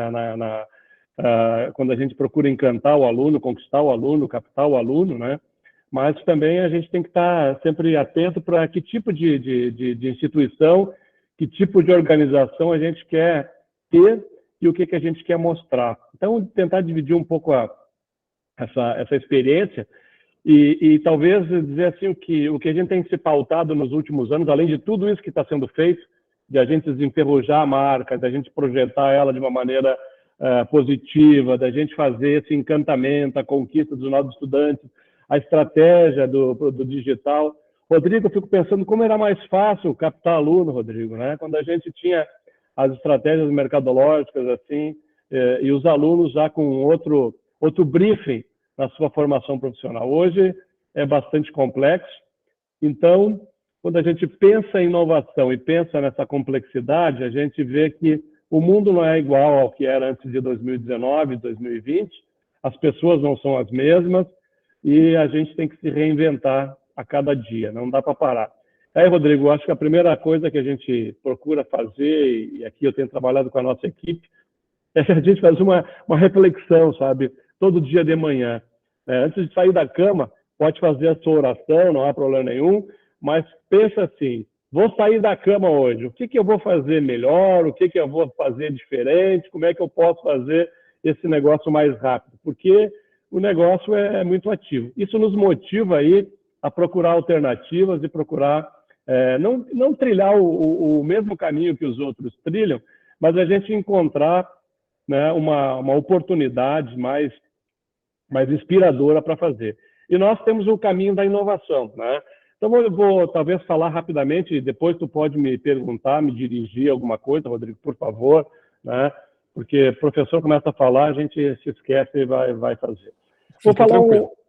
D: quando a gente procura encantar o aluno, conquistar o aluno, captar o aluno, né? Mas também a gente tem que estar sempre atento para que tipo de instituição, que tipo de organização a gente quer ter e o que a gente quer mostrar. Então, tentar dividir um pouco essa experiência e talvez dizer assim o que a gente tem se pautado nos últimos anos, além de tudo isso que está sendo feito, de a gente desenferrujar a marca, da gente projetar ela de uma maneira positiva, da gente fazer esse encantamento, a conquista dos novos estudantes, a estratégia do digital. Rodrigo, eu fico pensando como era mais fácil captar aluno, Rodrigo, né? Quando a gente tinha as estratégias mercadológicas assim, e os alunos já com outro briefing na sua formação profissional. Hoje é bastante complexo. Então, quando a gente pensa em inovação e pensa nessa complexidade, a gente vê que O mundo não é igual ao que era antes de 2019, 2020, as pessoas não são as mesmas e a gente tem que se reinventar a cada dia, não dá para parar. Aí, Rodrigo, acho que a primeira coisa que a gente procura fazer, e aqui eu tenho trabalhado com a nossa equipe, é que a gente faz uma reflexão, sabe? Todo dia de manhã. Antes de sair da cama, pode fazer a sua oração, não há problema nenhum, mas pensa assim, vou sair da cama hoje, o que eu vou fazer melhor, o que eu vou fazer diferente, como é que eu posso fazer esse negócio mais rápido? Porque o negócio é muito ativo. Isso nos motiva aí a procurar alternativas e procurar não trilhar o mesmo caminho que os outros trilham, mas a gente encontrar, né, uma oportunidade mais inspiradora para fazer. E nós temos o caminho da inovação, né? Então, eu vou talvez falar rapidamente, depois tu pode me perguntar, me dirigir alguma coisa, Rodrigo, por favor, né? Porque o professor começa a falar, a gente se esquece e vai fazer. Vou falar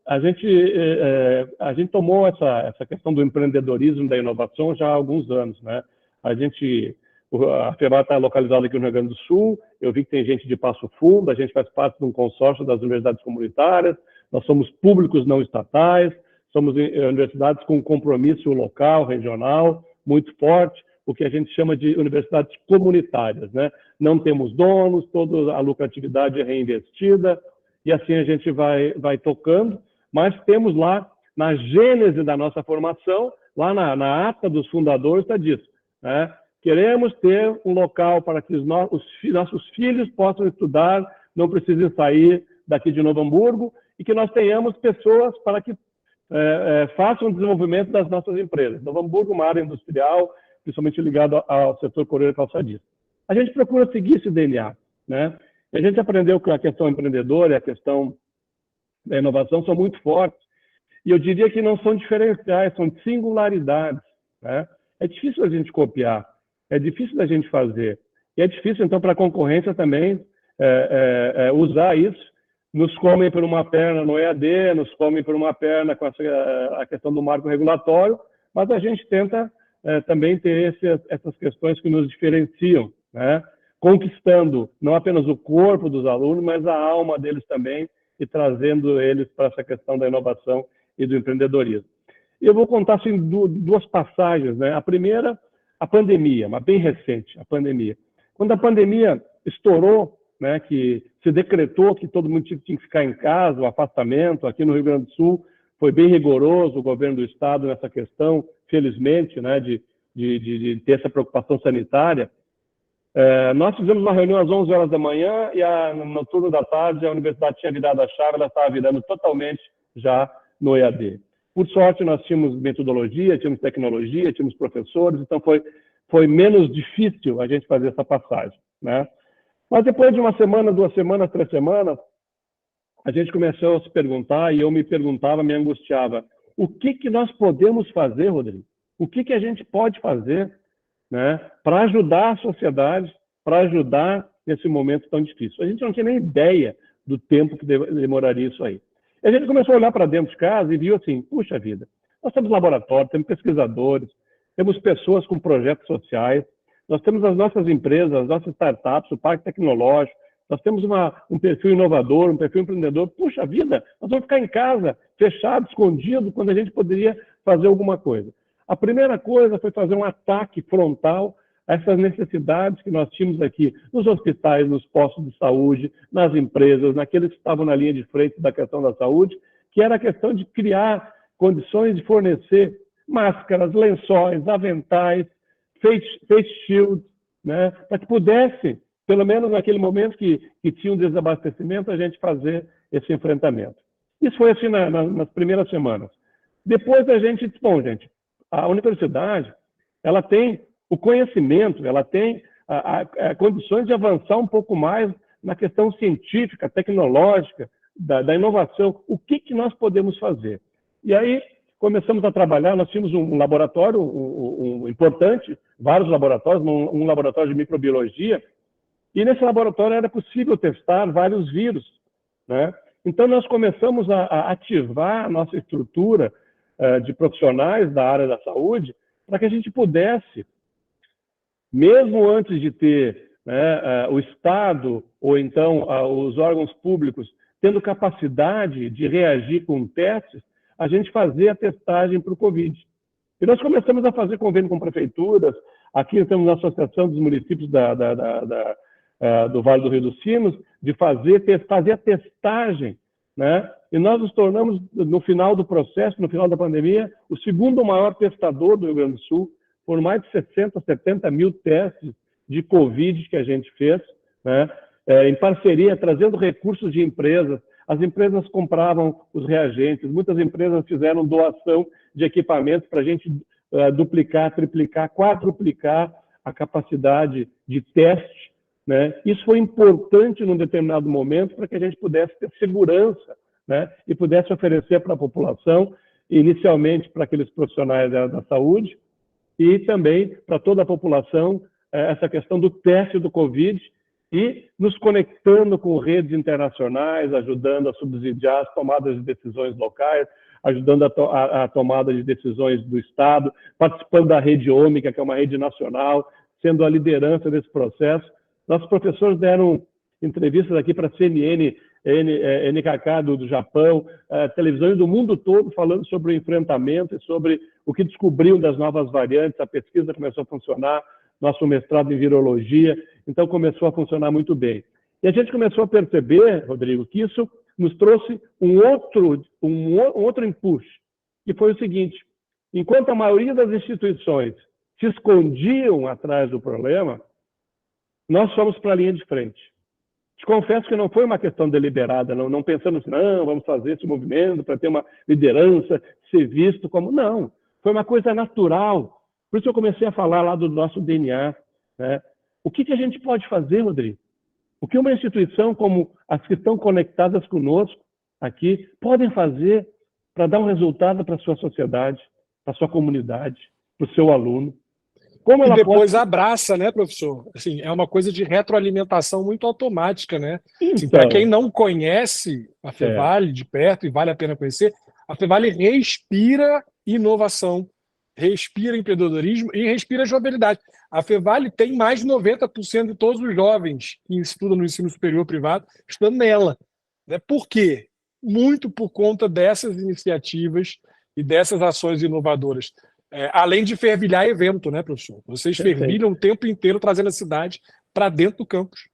D: a gente tomou essa questão do empreendedorismo, da inovação já há alguns anos, né? A FEVAL está localizada aqui no Rio Grande do Sul, eu vi que tem gente de Passo Fundo, a gente faz parte de um consórcio das universidades comunitárias, nós somos públicos não estatais, somos universidades com compromisso local, regional, muito forte, o que a gente chama de universidades comunitárias, né? Não temos donos, toda a lucratividade é reinvestida, e assim a gente vai tocando, mas temos lá, na gênese da nossa formação, lá na ata dos fundadores está disso, né? Queremos ter um local para que os nossos filhos possam estudar, não precisem sair daqui de Novo Hamburgo, e que nós tenhamos pessoas para que façam o desenvolvimento das nossas empresas. Novo Hamburgo, uma área industrial, principalmente ligada ao setor coreano e calçadista. A gente procura seguir esse DNA, né? E a gente aprendeu que a questão empreendedora e a questão da inovação são muito fortes, e eu diria que não são diferenciais, são singularidades, né? É difícil a gente copiar, é difícil da gente fazer, e é difícil, então, para a concorrência também usar isso. Nos comem por uma perna no EAD, nos comem por uma perna com a questão do marco regulatório, mas a gente tenta também ter essas questões que nos diferenciam, né? Conquistando não apenas o corpo dos alunos, mas a alma deles também e trazendo eles para essa questão da inovação e do empreendedorismo. E eu vou contar assim, duas passagens, né? A primeira, a pandemia, mas bem recente, a pandemia. Quando a pandemia estourou, né, que se decretou que todo mundo tinha que ficar em casa, o afastamento, aqui no Rio Grande do Sul foi bem rigoroso o governo do estado nessa questão, felizmente, né, de ter essa preocupação sanitária. Nós fizemos uma reunião às 11 horas da manhã e no turno da tarde a universidade tinha virado a chave, ela estava virando totalmente já no EAD. Por sorte, nós tínhamos metodologia, tínhamos tecnologia, tínhamos professores, então foi menos difícil a gente fazer essa passagem, né? Mas depois de uma semana, 2 semanas, 3 semanas, a gente começou a se perguntar, e eu me perguntava, me angustiava, o que nós podemos fazer, Rodrigo? O que a gente pode fazer, né, para ajudar a sociedade, para ajudar nesse momento tão difícil? A gente não tinha nem ideia do tempo que demoraria isso aí. E a gente começou a olhar para dentro de casa e viu assim, puxa vida, nós temos laboratórios, temos pesquisadores, temos pessoas com projetos sociais, nós temos as nossas empresas, as nossas startups, o parque tecnológico, nós temos um perfil inovador, um perfil empreendedor. Puxa vida, nós vamos ficar em casa, fechado, escondido, quando a gente poderia fazer alguma coisa. A primeira coisa foi fazer um ataque frontal a essas necessidades que nós tínhamos aqui, nos hospitais, nos postos de saúde, nas empresas, naqueles que estavam na linha de frente da questão da saúde, que era a questão de criar condições de fornecer máscaras, lençóis, aventais, face shield, né, para que pudesse, pelo menos naquele momento que tinha um desabastecimento, a gente fazer esse enfrentamento. Isso foi assim nas primeiras semanas. Depois a gente disse, bom, gente, a universidade, ela tem o conhecimento, ela tem condições de avançar um pouco mais na questão científica, tecnológica, da inovação. O que nós podemos fazer? E aí começamos a trabalhar, nós tínhamos um laboratório importante, vários laboratórios, um laboratório de microbiologia, e nesse laboratório era possível testar vários vírus, né? Então nós começamos a ativar a nossa estrutura de profissionais da área da saúde para que a gente pudesse, mesmo antes de ter né, o Estado ou então os órgãos públicos tendo capacidade de reagir com testes, a gente fazer a testagem para o Covid. E nós começamos a fazer convênio com prefeituras. Aqui temos a Associação dos Municípios do Vale do Rio dos Sinos, de fazer a testagem, né? E nós nos tornamos, no final do processo, no final da pandemia, o segundo maior testador do Rio Grande do Sul, por mais de 60, 70 mil testes de Covid que a gente fez, né? Em parceria, trazendo recursos de empresas. As empresas compravam os reagentes, muitas empresas fizeram doação de equipamentos para a gente duplicar, triplicar, quadruplicar a capacidade de teste, né? Isso foi importante num determinado momento para que a gente pudesse ter segurança, né? E pudesse oferecer para a população, inicialmente para aqueles profissionais da saúde e também para toda a população, essa questão do teste do Covid e nos conectando com redes internacionais, ajudando a subsidiar as tomadas de decisões locais, ajudando a tomada de decisões do Estado, participando da rede Ômega, que é uma rede nacional, sendo a liderança desse processo. Nossos professores deram entrevistas aqui para a CNN, NKK do Japão, televisões do mundo todo falando sobre o enfrentamento e sobre o que descobriram das novas variantes. A pesquisa começou a funcionar, nosso mestrado em virologia, então começou a funcionar muito bem. E a gente começou a perceber, Rodrigo, que isso nos trouxe um outro impulso, que foi o seguinte: enquanto a maioria das instituições se escondiam atrás do problema, nós fomos para a linha de frente. Te confesso que não foi uma questão deliberada, não pensando assim, não, vamos fazer esse movimento para ter uma liderança, ser visto como... Não, foi uma coisa natural. Por isso eu comecei a falar lá do nosso DNA, né? O que a gente pode fazer, Rodrigo? O que uma instituição como as que estão conectadas conosco aqui podem fazer para dar um resultado para a sua sociedade, para a sua comunidade, para o seu aluno? Como ela
B: e depois
D: pode...
B: abraça, né, professor? Assim, é uma coisa de retroalimentação muito automática, né?
D: Então,
B: Assim, para quem não conhece a Fevale de perto, e vale a pena conhecer, a Fevale respira inovação, respira empreendedorismo e respira jovialidade. A Fevale tem mais de 90% de todos os jovens que estudam no ensino superior privado estudando nela. Né? Por quê? Muito por conta dessas iniciativas e dessas ações inovadoras. Além de fervilhar evento, né, professor? Vocês fervilham o tempo inteiro trazendo a cidade para dentro do campus.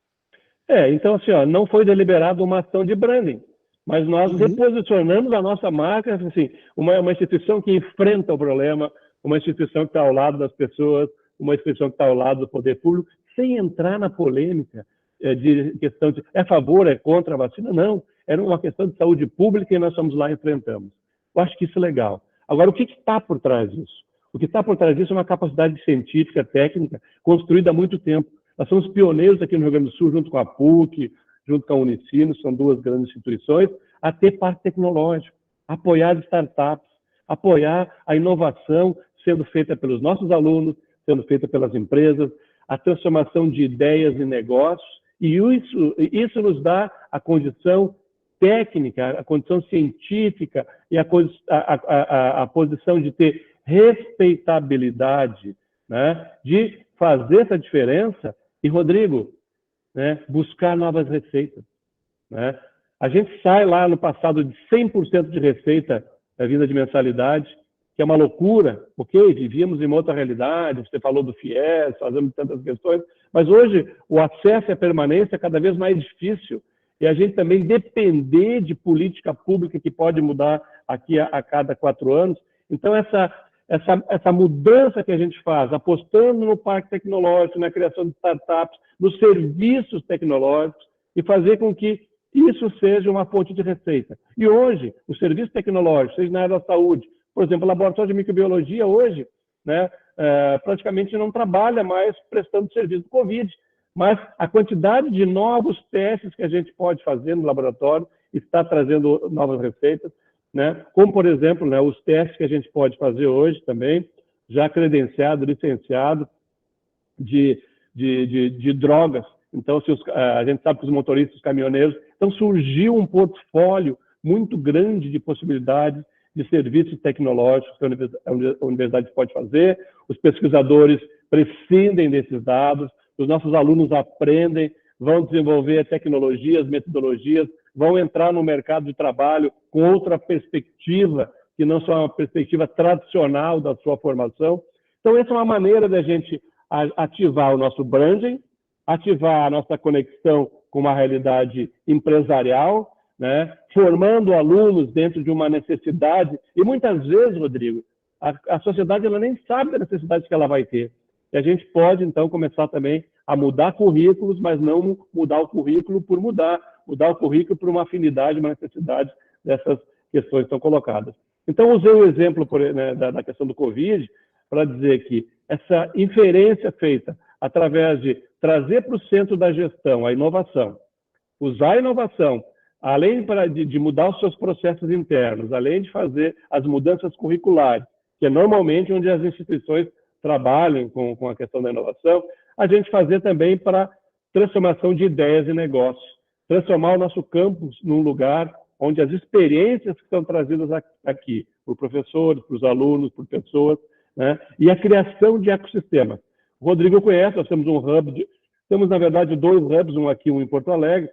D: Então, assim, não foi deliberado uma ação de branding, mas nós reposicionamos a nossa marca, assim, uma instituição que enfrenta o problema, uma instituição que está ao lado das pessoas, uma instituição que está ao lado do poder público, sem entrar na polêmica de questão de é a favor, é contra a vacina. Não, era uma questão de saúde pública e nós fomos lá e enfrentamos. Eu acho que isso é legal. Agora, o que está por trás disso? O que está por trás disso é uma capacidade científica, técnica, construída há muito tempo. Nós somos pioneiros aqui no Rio Grande do Sul, junto com a PUC, junto com a Unicinos, são duas grandes instituições, a ter parque tecnológico, apoiar startups, apoiar a inovação sendo feita pelos nossos alunos, sendo feita pelas empresas, a transformação de ideias em negócios, e isso nos dá a condição técnica, a condição científica e a posição de ter respeitabilidade, né, de fazer essa diferença e, Rodrigo, né, buscar novas receitas. Né? A gente sai lá no passado de 100% de receita vinda de mensalidade, que é uma loucura, ok? Vivíamos em uma outra realidade, você falou do FIES, fazemos tantas questões, mas hoje o acesso e a permanência é cada vez mais difícil e a gente também depender de política pública que pode mudar aqui a cada 4 anos. Então, essa mudança que a gente faz, apostando no parque tecnológico, na criação de startups, nos serviços tecnológicos, e fazer com que isso seja uma fonte de receita. E hoje, o serviço tecnológico, seja na área da saúde, por exemplo, o laboratório de microbiologia hoje, né, praticamente não trabalha mais prestando serviço do Covid, mas a quantidade de novos testes que a gente pode fazer no laboratório está trazendo novas receitas, né? Como, por exemplo, né, os testes que a gente pode fazer hoje também, já credenciado, licenciado, de drogas. Então, a gente sabe que os motoristas, os caminhoneiros... Então, surgiu um portfólio muito grande de possibilidades de serviços tecnológicos que a universidade pode fazer. Os pesquisadores prescindem desses dados, os nossos alunos aprendem, vão desenvolver tecnologias, metodologias, vão entrar no mercado de trabalho com outra perspectiva, que não só uma perspectiva tradicional da sua formação. Então, essa é uma maneira da gente ativar o nosso branding, ativar a nossa conexão com uma realidade empresarial, né? Formando alunos dentro de uma necessidade. E muitas vezes, Rodrigo, a sociedade ela nem sabe da necessidade que ela vai ter. E a gente pode, então, começar também a mudar currículos, mas não mudar o currículo por mudar o currículo por uma afinidade, uma necessidade dessas questões que estão colocadas. Então, usei o exemplo da questão do Covid para dizer que essa inferência feita através de trazer para o centro da gestão a inovação, usar a inovação, além de mudar os seus processos internos, além de fazer as mudanças curriculares, que é normalmente onde as instituições trabalham com a questão da inovação, a gente fazer também para transformação de ideias e negócios, transformar o nosso campus num lugar onde as experiências que são trazidas aqui, por professores, por alunos, por pessoas, né? E a criação de ecossistemas. O Rodrigo conhece, nós temos um hub, temos, na verdade, 2 hubs, um aqui, um em Porto Alegre,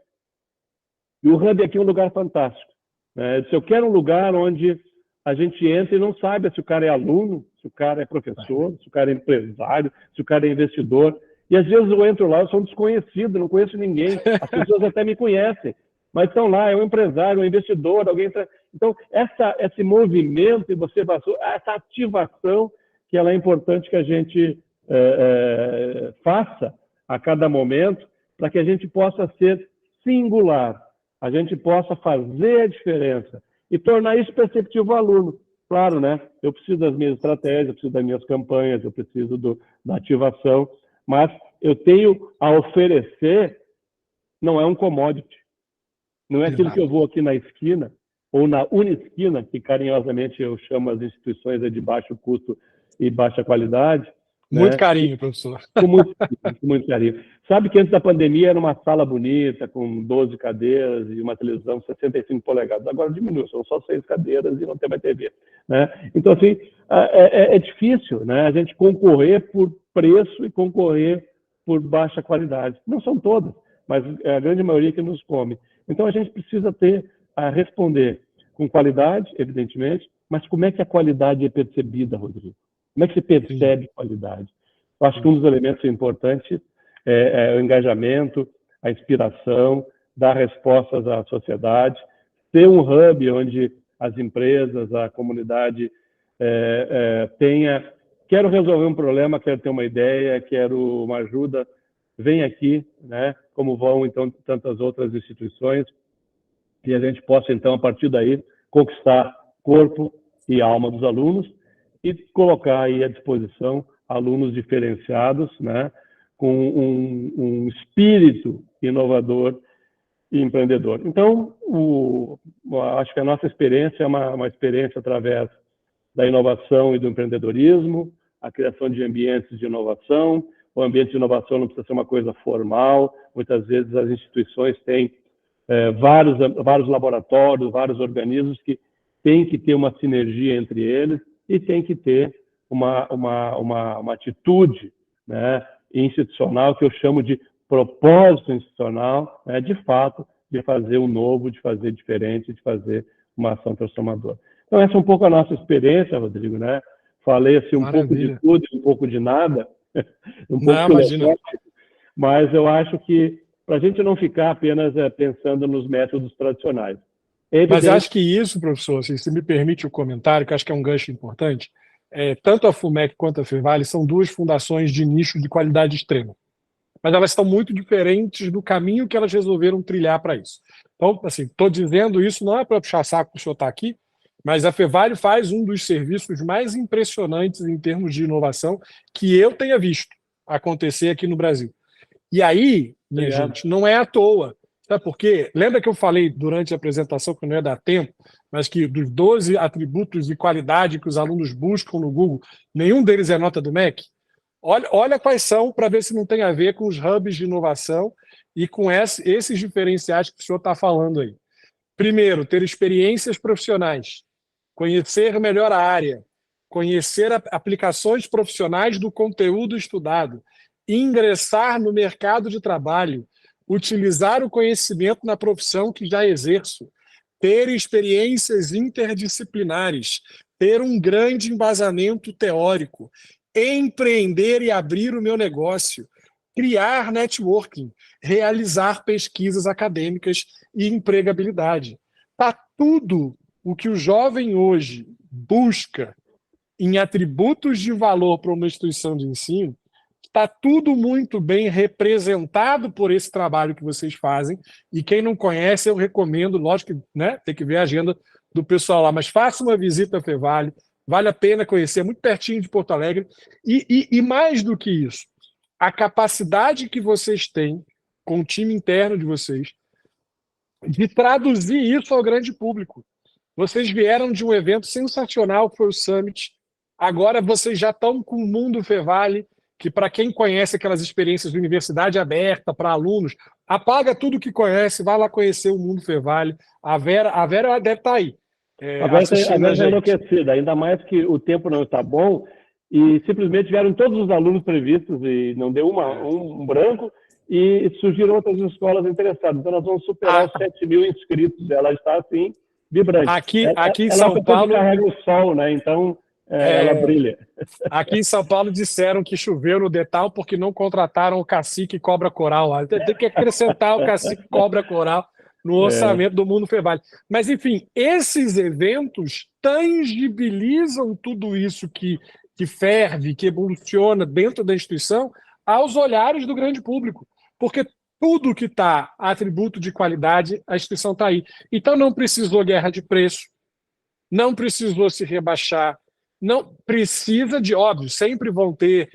D: e o hub aqui é um lugar fantástico. Né? Se eu quero um lugar onde a gente entra e não sabe se o cara é aluno, se o cara é professor, se o cara é empresário, se o cara é investidor. E às vezes eu entro lá, eu sou um desconhecido, não conheço ninguém. As pessoas até me conhecem, mas estão lá, é um empresário, um investidor, alguém... Então, esse movimento, e você passou, essa ativação, que ela é importante que a gente faça a cada momento, para que a gente possa ser singular, a gente possa fazer a diferença e tornar isso perceptível ao aluno. Claro, né? Eu preciso das minhas estratégias, eu preciso das minhas campanhas, eu preciso da ativação, mas eu tenho a oferecer, não é um commodity. Não é aquilo que eu vou aqui na esquina, ou na Unisquina, que carinhosamente eu chamo as instituições de baixo custo e baixa qualidade.
B: Muito
D: né?
B: carinho, professor.
D: Com muito carinho. Sabe que antes da pandemia era uma sala bonita, com 12 cadeiras e uma televisão 65 polegadas. Agora diminuiu, são só 6 cadeiras e não tem mais TV. Né? Então, assim, é difícil, né? A gente concorrer por preço e concorrer por baixa qualidade. Não são todas, mas é a grande maioria que nos come. Então, a gente precisa responder com qualidade, evidentemente, mas como é que a qualidade é percebida, Rodrigo? Como é que se percebe qualidade? Eu acho que um dos elementos importantes é o engajamento, a inspiração, dar respostas à sociedade, ter um hub onde as empresas, a comunidade quero resolver um problema, quero ter uma ideia, quero uma ajuda, vem aqui, né? Como vão, então, tantas outras instituições, e a gente possa, então, a partir daí, conquistar corpo e alma dos alunos e colocar aí à disposição alunos diferenciados, né? Com um espírito inovador e empreendedor. Então, acho que a nossa experiência é uma experiência através da inovação e do empreendedorismo, a criação de ambientes de inovação. O ambiente de inovação não precisa ser uma coisa formal. Muitas vezes as instituições têm vários laboratórios, vários organismos que têm que ter uma sinergia entre eles e tem que ter uma atitude, né, institucional, que eu chamo de propósito institucional, né, de fato, de fazer o novo, de fazer diferente, de fazer uma ação transformadora. Então, essa é um pouco a nossa experiência, Rodrigo, né? Falei assim, um pouco de tudo e um pouco de nada, um pouco filosófico, mas eu acho que para a gente não ficar apenas pensando nos métodos tradicionais.
B: Mas acho que isso, professor, se você me permite o comentário, que acho que é um gancho importante, tanto a FUMEC quanto a Fevale são 2 fundações de nicho de qualidade extrema. Mas elas estão muito diferentes do caminho que elas resolveram trilhar para isso. Então, assim, estou dizendo isso não é para puxar saco para o senhor estar aqui, mas a Fevale faz um dos serviços mais impressionantes em termos de inovação que eu tenha visto acontecer aqui no Brasil. E aí, minha gente, não é à toa. Sabe por quê? Lembra que eu falei durante a apresentação, que não ia dar tempo, mas que dos 12 atributos de qualidade que os alunos buscam no Google, nenhum deles é nota do MEC? Olha quais são, para ver se não tem a ver com os hubs de inovação e com esses diferenciais que o senhor está falando aí. Primeiro, ter experiências profissionais, conhecer melhor a área, conhecer aplicações profissionais do conteúdo estudado, ingressar no mercado de trabalho, utilizar o conhecimento na profissão que já exerço, ter experiências interdisciplinares, ter um grande embasamento teórico, empreender e abrir o meu negócio, criar networking, realizar pesquisas acadêmicas e empregabilidade. Está tudo o que o jovem hoje busca em atributos de valor para uma instituição de ensino, está tudo muito bem representado por esse trabalho que vocês fazem, e quem não conhece, eu recomendo, lógico que, né, tem que ver a agenda do pessoal lá, mas faça uma visita à Fevale, vale a pena conhecer, é muito pertinho de Porto Alegre, e mais do que isso, a capacidade que vocês têm, com o time interno de vocês, de traduzir isso ao grande público. Vocês vieram de um evento sensacional, que foi o Summit, agora vocês já estão com o Mundo Fevale, que para quem conhece aquelas experiências de universidade aberta para alunos, apaga tudo que conhece, vai lá conhecer o Mundo Fevale. A Vera deve estar aí.
D: A Vera está enlouquecida, ainda mais que o tempo não está bom, e simplesmente vieram todos os alunos previstos, e não deu um branco, e surgiram outras escolas interessadas. Então nós vamos superar os 7 mil inscritos. Ela está, assim, vibrante.
B: Aqui em São Paulo...
D: Ela carrega o sol, né? Então... ela brilha.
B: Aqui em São Paulo disseram que choveu no Detal porque não contrataram o cacique Cobra Coral. Tem que acrescentar o cacique Cobra Coral no orçamento do Mundo Fevale. Mas, enfim, esses eventos tangibilizam tudo isso que ferve, que evoluciona dentro da instituição aos olhares do grande público. Porque tudo que está atributo de qualidade, a instituição está aí. Então não precisou guerra de preço, não precisou se rebaixar, não precisa de, óbvio, sempre vão ter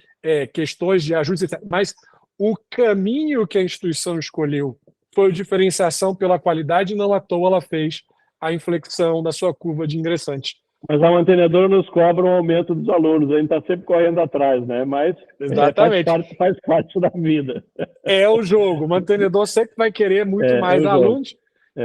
B: questões de ajuste, mas o caminho que a instituição escolheu foi a diferenciação pela qualidade, e não à toa ela fez a inflexão da sua curva de ingressante.
D: Mas a mantenedora nos cobra um aumento dos alunos, a gente está sempre correndo atrás, né? Mas
B: exatamente.
D: Faz parte da vida.
B: É o jogo, o mantenedor sempre vai querer muito mais alunos,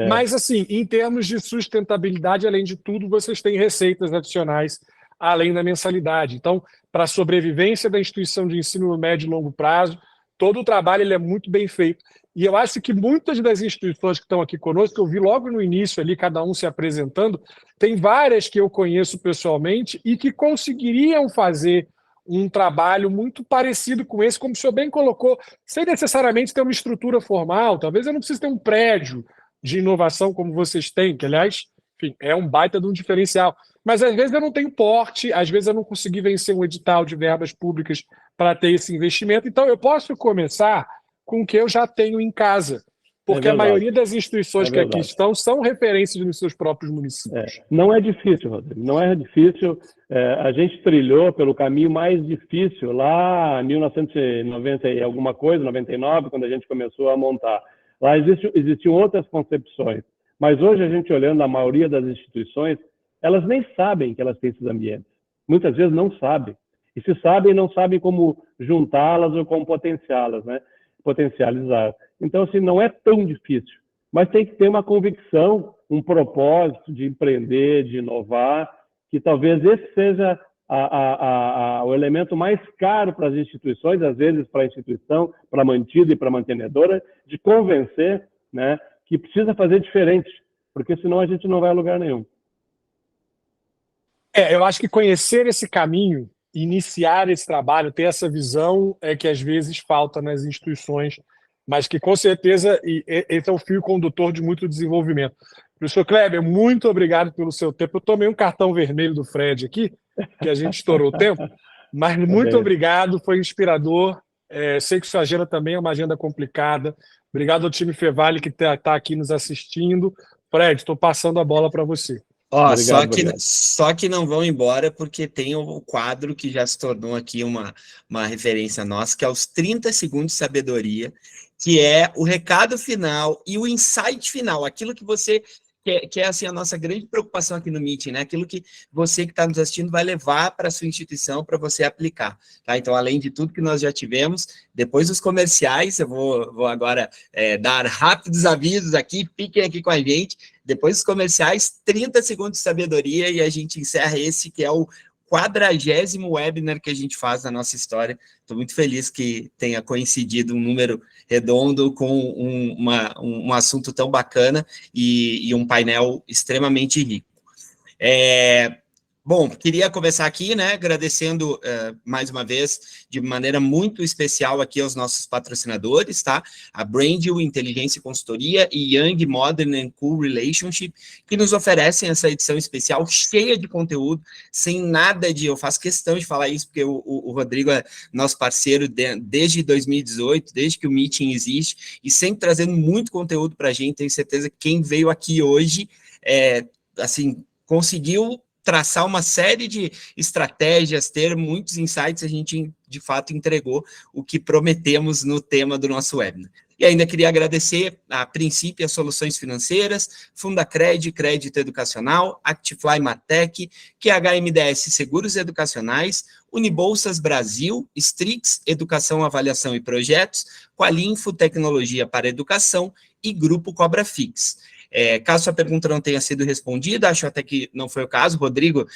B: mas assim, em termos de sustentabilidade, além de tudo, vocês têm receitas adicionais além da mensalidade. Então, para a sobrevivência da instituição de ensino no médio e longo prazo, todo o trabalho ele é muito bem feito. E eu acho que muitas das instituições que estão aqui conosco, que eu vi logo no início ali, cada um se apresentando, tem várias que eu conheço pessoalmente e que conseguiriam fazer um trabalho muito parecido com esse, como o senhor bem colocou, sem necessariamente ter uma estrutura formal. Talvez eu não precise ter um prédio de inovação como vocês têm, que, aliás, enfim, é um baita de um diferencial. Mas às vezes eu não tenho porte, às vezes eu não consegui vencer um edital de verbas públicas para ter esse investimento. Então eu posso começar com o que eu já tenho em casa, porque a maioria das instituições que aqui estão são referências nos seus próprios municípios.
D: Não é difícil, Rodrigo, não é difícil. A gente trilhou pelo caminho mais difícil lá em 1990 e alguma coisa, 99, quando a gente começou a montar. Lá existiam outras concepções, mas hoje a gente olhando a maioria das instituições, elas nem sabem que elas têm esses ambientes. Muitas vezes não sabem. E se sabem, não sabem como juntá-las ou como potenciá-las, né? Potencializar. Então, assim, não é tão difícil. Mas tem que ter uma convicção, um propósito de empreender, de inovar, que talvez esse seja o elemento mais caro para as instituições, às vezes para a instituição, para a mantida e para a mantenedora, de convencer, né, que precisa fazer diferente, porque senão a gente não vai a lugar nenhum.
B: Eu acho que conhecer esse caminho, iniciar esse trabalho, ter essa visão é que às vezes falta nas instituições, mas que com certeza esse é o fio condutor de muito desenvolvimento. Professor Kleber, muito obrigado pelo seu tempo. Eu tomei um cartão vermelho do Fred aqui, que a gente estourou o tempo, mas muito obrigado, foi inspirador. Sei que sua agenda também é uma agenda complicada. Obrigado ao time Fevale que está aqui nos assistindo. Fred, estou passando a bola para você.
A: Só que não vão embora porque tem o quadro que já se tornou aqui uma referência nossa, que é os 30 segundos de sabedoria, que é o recado final e o insight final, aquilo que você que é assim, a nossa grande preocupação aqui no Meeting, né? Aquilo que você que está nos assistindo vai levar para a sua instituição para você aplicar, tá? Então, além de tudo que nós já tivemos, depois dos comerciais, eu vou agora dar rápidos avisos aqui, fiquem aqui com a gente, depois dos comerciais, 30 segundos de sabedoria e a gente encerra esse que é o 40º webinar que a gente faz na nossa história. Estou muito feliz que tenha coincidido um número redondo com um assunto tão bacana e um painel extremamente rico. Bom, queria começar aqui, né, agradecendo mais uma vez, de maneira muito especial aqui aos nossos patrocinadores, tá? A Brandwell Inteligência e Consultoria e Young Modern and Cool Relationship, que nos oferecem essa edição especial cheia de conteúdo, sem nada de... Eu faço questão de falar isso, porque o Rodrigo é nosso parceiro desde 2018, desde que o Meeting existe, e sempre trazendo muito conteúdo para a gente. Tenho certeza que quem veio aqui hoje, assim, conseguiu traçar uma série de estratégias, ter muitos insights, a gente, de fato, entregou o que prometemos no tema do nosso webinar. E ainda queria agradecer, a princípio, as Soluções Financeiras, Fundacred, Crédito Educacional, Actifly Martech, QHMDS Seguros Educacionais, Unibolsas Brasil, Strix Educação, Avaliação e Projetos, Qualinfo Tecnologia para Educação e Grupo Cobra Fix. Caso sua pergunta não tenha sido respondida, acho até que não foi o caso, Rodrigo,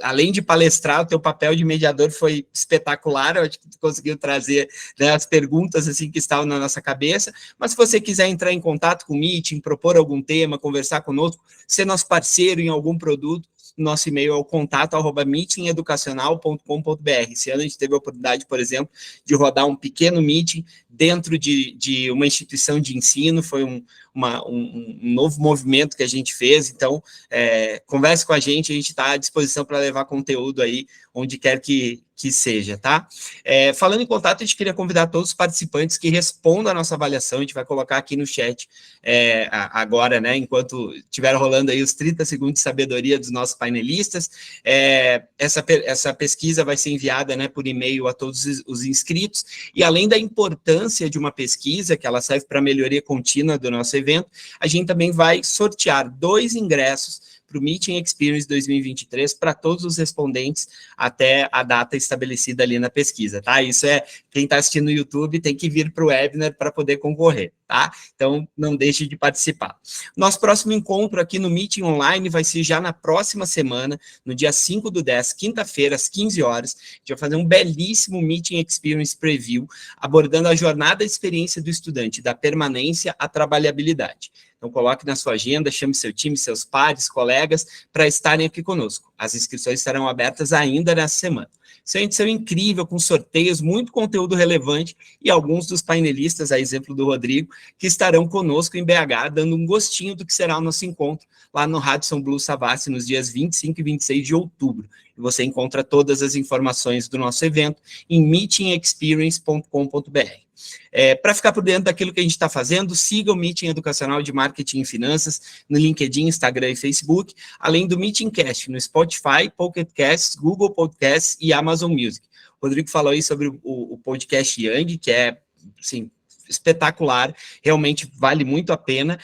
A: além de palestrar, o teu papel de mediador foi espetacular, eu acho que tu conseguiu trazer, né, as perguntas assim, que estavam na nossa cabeça, mas se você quiser entrar em contato com o Meeting, propor algum tema, conversar conosco, ser nosso parceiro em algum produto, nosso e-mail é o contato@meetingeducacional.com.br. Esse ano a gente teve a oportunidade, por exemplo, de rodar um pequeno meeting dentro de uma instituição de ensino, foi um novo movimento que a gente fez, então converse com a gente está à disposição para levar conteúdo aí onde quer que seja, tá? Falando em contato, a gente queria convidar todos os participantes que respondam a nossa avaliação, a gente vai colocar aqui no chat agora, né, enquanto estiver rolando aí os 30 segundos de sabedoria dos nossos painelistas. Essa pesquisa vai ser enviada, né, por e-mail a todos os inscritos, e além da importância de uma pesquisa, que ela serve para a melhoria contínua do nosso evento, a gente também vai sortear 2 ingressos para o Meeting Experience 2023 para todos os respondentes até a data estabelecida ali na pesquisa, tá? Isso quem está assistindo no YouTube tem que vir para o webinar para poder concorrer, tá? Então, não deixe de participar. Nosso próximo encontro aqui no Meeting Online vai ser já na próxima semana, no dia 5/10, quinta-feira, às 15 horas. A gente vai fazer um belíssimo Meeting Experience Preview, abordando a jornada e experiência do estudante, da permanência à trabalhabilidade. Então, coloque na sua agenda, chame seu time, seus pares, colegas, para estarem aqui conosco. As inscrições estarão abertas ainda nessa semana. Isso é uma edição incrível, com sorteios, muito conteúdo relevante, e alguns dos painelistas, a exemplo do Rodrigo, que estarão conosco em BH, dando um gostinho do que será o nosso encontro lá no Radisson Blu Savassi, nos dias 25 e 26 de outubro. E você encontra todas as informações do nosso evento em meetingexperience.com.br. Para ficar por dentro daquilo que a gente está fazendo, siga o Meeting Educacional de Marketing e Finanças no LinkedIn, Instagram e Facebook, além do Meeting Cast no Spotify, Pocket Casts, Google Podcasts e Amazon Music. O Rodrigo falou aí sobre o podcast Young, que é, assim, espetacular, realmente vale muito a pena.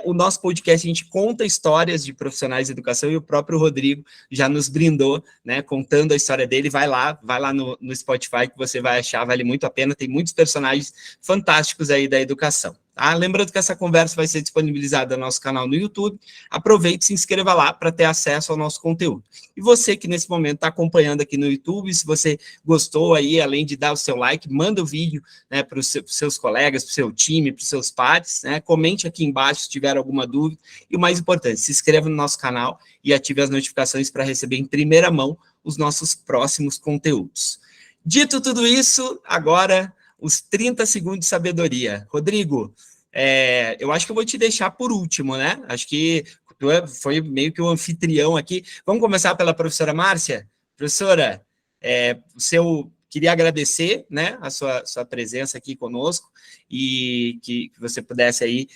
A: O nosso podcast, a gente conta histórias de profissionais de educação, e o próprio Rodrigo já nos brindou, né, contando a história dele. Vai lá no Spotify, que você vai achar, vale muito a pena, tem muitos personagens fantásticos aí da educação. Tá? Lembrando que essa conversa vai ser disponibilizada no nosso canal no YouTube. Aproveite e se inscreva lá para ter acesso ao nosso conteúdo. E você que nesse momento está acompanhando aqui no YouTube, se você gostou aí, além de dar o seu like, manda o vídeo, né, para os seus colegas, para o seu time, para os seus pares, né? Comente aqui embaixo se tiver alguma dúvida. E o mais importante, se inscreva no nosso canal e ative as notificações para receber em primeira mão os nossos próximos conteúdos. Dito tudo isso, agora os 30 segundos de sabedoria. Rodrigo, eu acho que eu vou te deixar por último, né? Acho que tu foi meio que o anfitrião aqui. Vamos começar pela professora Márcia? Professora, queria agradecer, né, a sua presença aqui conosco, e que você pudesse aí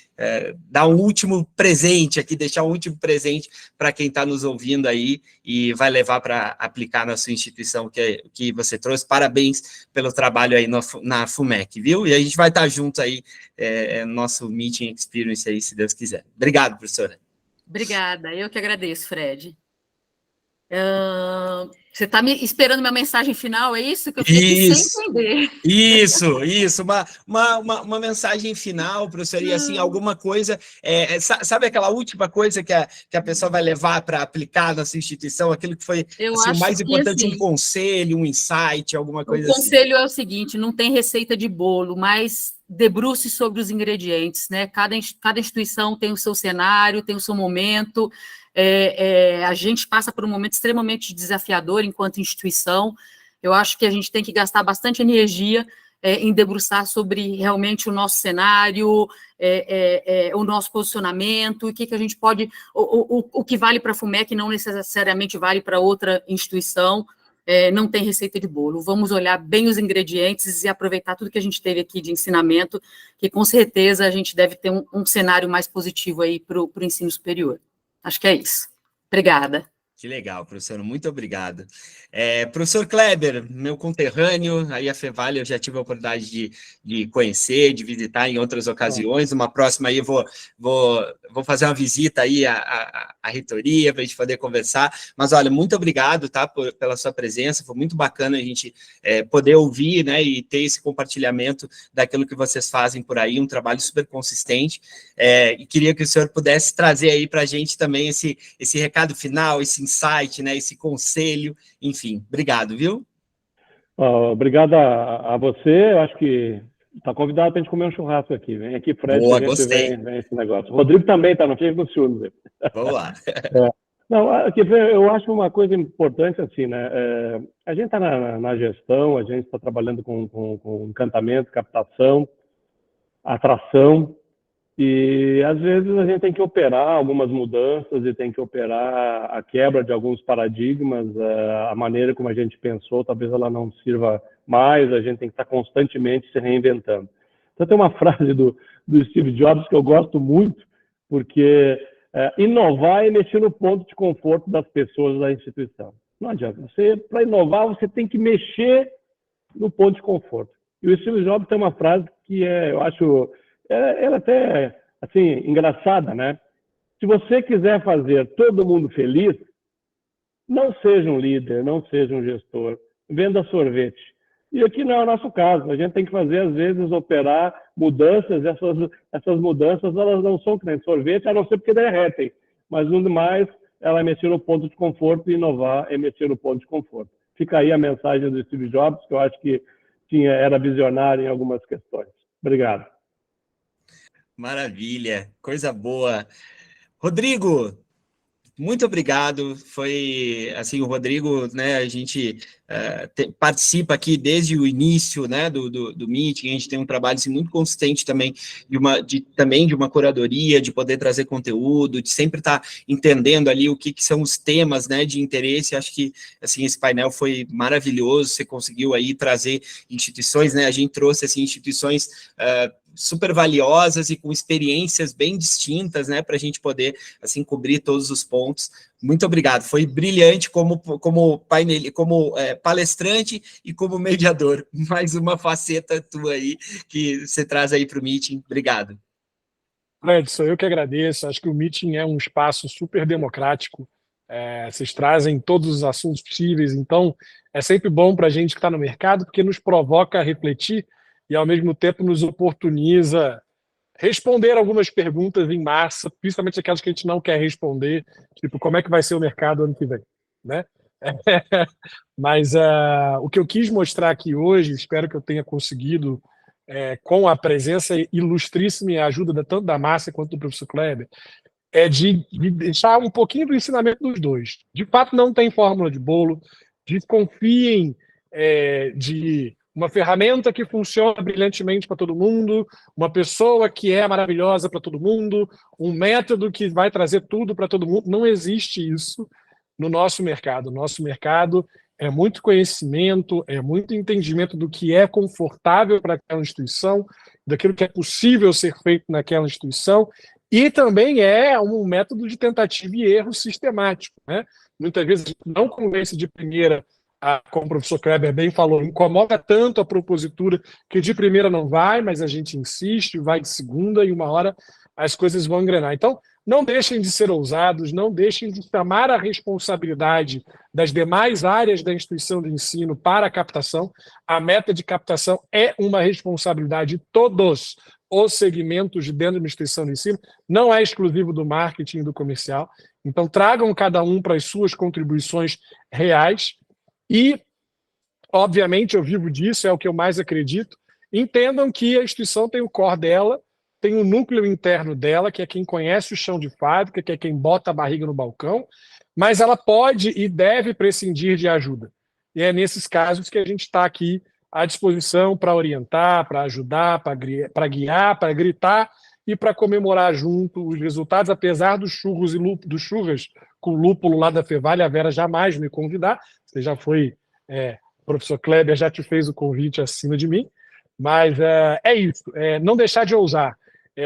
A: dar um último presente aqui, deixar um último presente para quem está nos ouvindo aí e vai levar para aplicar na sua instituição que você trouxe. Parabéns pelo trabalho aí na FUMEC, viu? E a gente vai estar juntos aí, nosso Meeting Experience aí, se Deus quiser. Obrigado, professora.
C: Obrigada, eu que agradeço, Fred. Você está me esperando minha mensagem final, é isso? Que eu fiquei aqui sem entender.
A: Isso. Uma mensagem final, professor, e assim, alguma coisa, sabe aquela última coisa que a pessoa vai levar para aplicar na sua instituição, aquilo que foi assim, o mais importante, assim, um conselho, um insight, alguma coisa assim?
C: O conselho é o seguinte, não tem receita de bolo, mas debruce sobre os ingredientes, né? Cada instituição tem o seu cenário, tem o seu momento. A gente passa por um momento extremamente desafiador enquanto instituição. Eu acho que a gente tem que gastar bastante energia em debruçar sobre realmente o nosso cenário, o nosso posicionamento, o que a gente pode, o que vale para a FUMEC não necessariamente vale para outra instituição. Não tem receita de bolo. Vamos olhar bem os ingredientes e aproveitar tudo que a gente teve aqui de ensinamento, que com certeza a gente deve ter um cenário mais positivo aí para o ensino superior. Acho que é isso. Obrigada.
A: Que legal, professor, muito obrigado. Professor Kleber, meu conterrâneo, aí a Fevale eu já tive a oportunidade de conhecer, de visitar em outras ocasiões. Uma próxima aí vou fazer uma visita aí à reitoria para a gente poder conversar. Mas olha, muito obrigado, tá, pela sua presença. Foi muito bacana a gente poder ouvir, né, e ter esse compartilhamento daquilo que vocês fazem por aí, um trabalho super consistente. E queria que o senhor pudesse trazer aí para a gente também esse recado final, esse insight, né, esse conselho, enfim, obrigado, viu?
D: Obrigado a você, eu acho que está convidado para a gente comer um churrasco aqui, vem aqui, Fred,
A: boa, gostei.
D: Vem esse negócio. O Rodrigo também está, não fica com ciúmes.
A: Vamos lá.
D: Não, aqui, eu acho uma coisa importante, assim, né, a gente está na gestão, a gente está trabalhando com encantamento, captação, atração, e às vezes a gente tem que operar algumas mudanças e tem que operar a quebra de alguns paradigmas, a maneira como a gente pensou, talvez ela não sirva mais, a gente tem que estar constantemente se reinventando. Então tem uma frase do Steve Jobs que eu gosto muito, porque inovar é mexer no ponto de conforto das pessoas da instituição. Não adianta, para inovar você tem que mexer no ponto de conforto. E o Steve Jobs tem uma frase que eu acho... ela até, assim, engraçada, né? Se você quiser fazer todo mundo feliz, não seja um líder, não seja um gestor, venda sorvete. E aqui não é o nosso caso, a gente tem que fazer, às vezes, operar mudanças, essas mudanças, elas não são que nem sorvete, a não ser porque derretem, mas, no mais, ela é mexer no ponto de conforto e inovar é mexer no ponto de conforto. Fica aí a mensagem do Steve Jobs, que eu acho que era visionário em algumas questões. Obrigado.
A: Maravilha, coisa boa. Rodrigo, muito obrigado. Foi assim, o Rodrigo, né? A gente participa aqui desde o início, né, do meeting. A gente tem um trabalho assim, muito consistente também de uma curadoria, de poder trazer conteúdo, de sempre estar entendendo ali o que são os temas, né, de interesse. Acho que assim esse painel foi maravilhoso. Você conseguiu aí trazer instituições, né? A gente trouxe assim instituições super valiosas e com experiências bem distintas, né, para a gente poder, assim, cobrir todos os pontos. Muito obrigado, foi brilhante como palestrante e como mediador. Mais uma faceta tua aí, que você traz aí para o meeting. Obrigado.
B: Fred, sou eu que agradeço. Acho que o meeting é um espaço super democrático. Vocês trazem todos os assuntos possíveis, então é sempre bom para a gente que está no mercado, porque nos provoca a refletir e, ao mesmo tempo, nos oportuniza responder algumas perguntas em massa, principalmente aquelas que a gente não quer responder, tipo, como é que vai ser o mercado ano que vem, né? Mas o que eu quis mostrar aqui hoje, espero que eu tenha conseguido, com a presença ilustríssima e a ajuda tanto da Márcia quanto do professor Kleber, é de deixar um pouquinho do ensinamento dos dois. De fato, não tem fórmula de bolo, desconfiem de uma ferramenta que funciona brilhantemente para todo mundo, uma pessoa que é maravilhosa para todo mundo, um método que vai trazer tudo para todo mundo. Não existe isso no nosso mercado. O nosso mercado é muito conhecimento, é muito entendimento do que é confortável para aquela instituição, daquilo que é possível ser feito naquela instituição, e também é um método de tentativa e erro sistemático, né? Muitas vezes não convence de primeira, como o professor Kleber bem falou, incomoda tanto a propositura que de primeira não vai, mas a gente insiste, vai de segunda e uma hora as coisas vão engrenar. Então, não deixem de ser ousados, não deixem de chamar a responsabilidade das demais áreas da instituição de ensino para a captação. A meta de captação é uma responsabilidade de todos os segmentos de dentro de uma instituição de ensino, não é exclusivo do marketing e do comercial. Então, tragam cada um para as suas contribuições reais e, obviamente, eu vivo disso, é o que eu mais acredito. Entendam que a instituição tem o core dela, tem o núcleo interno dela, que é quem conhece o chão de fábrica, que é quem bota a barriga no balcão, mas ela pode e deve prescindir de ajuda. E é nesses casos que a gente está aqui à disposição para orientar, para ajudar, para guiar, para gritar e para comemorar junto os resultados, apesar dos churros dos churras com lúpulo lá da Fevale, a Vera jamais me convidar, você já foi, o professor Kleber já te fez o convite acima de mim, mas é isso, não deixar de ousar.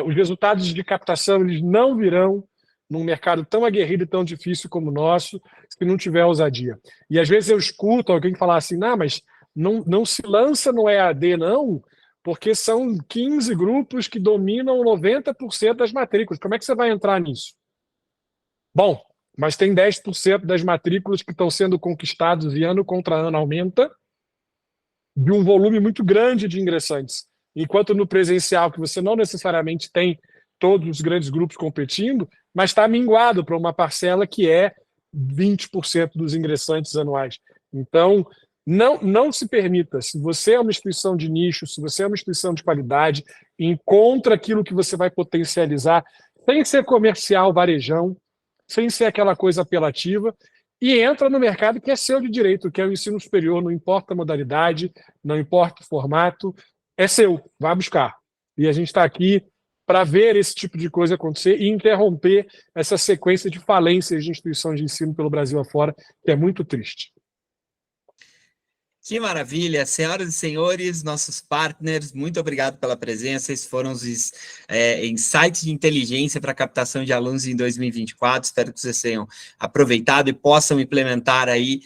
B: Os resultados de captação eles não virão num mercado tão aguerrido e tão difícil como o nosso, se não tiver ousadia. E às vezes eu escuto alguém falar assim, mas não se lança no EAD, não, porque são 15 grupos que dominam 90% das matrículas. Como é que você vai entrar nisso? Bom, mas tem 10% das matrículas que estão sendo conquistados e ano contra ano aumenta, de um volume muito grande de ingressantes. Enquanto no presencial, que você não necessariamente tem todos os grandes grupos competindo, mas está minguado para uma parcela que é 20% dos ingressantes anuais. Então, não se permita. Se você é uma instituição de nicho, se você é uma instituição de qualidade, encontra aquilo que você vai potencializar, sem ser comercial, varejão, sem ser aquela coisa apelativa, e entra no mercado que é seu de direito, que é o ensino superior, não importa a modalidade, não importa o formato, é seu, vai buscar. E a gente está aqui para ver esse tipo de coisa acontecer e interromper essa sequência de falências de instituições de ensino pelo Brasil afora, que é muito triste.
A: Que maravilha, senhoras e senhores, nossos partners, muito obrigado pela presença. Esses foram os insights de inteligência para a captação de alunos em 2024. Espero que vocês tenham aproveitado e possam implementar aí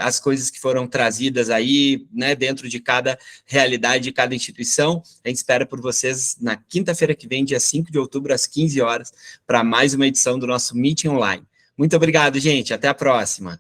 A: as coisas que foram trazidas aí, né, dentro de cada realidade de cada instituição. A gente espera por vocês na quinta-feira que vem, dia 5 de outubro, às 15 horas, para mais uma edição do nosso Meeting Online. Muito obrigado, gente. Até a próxima.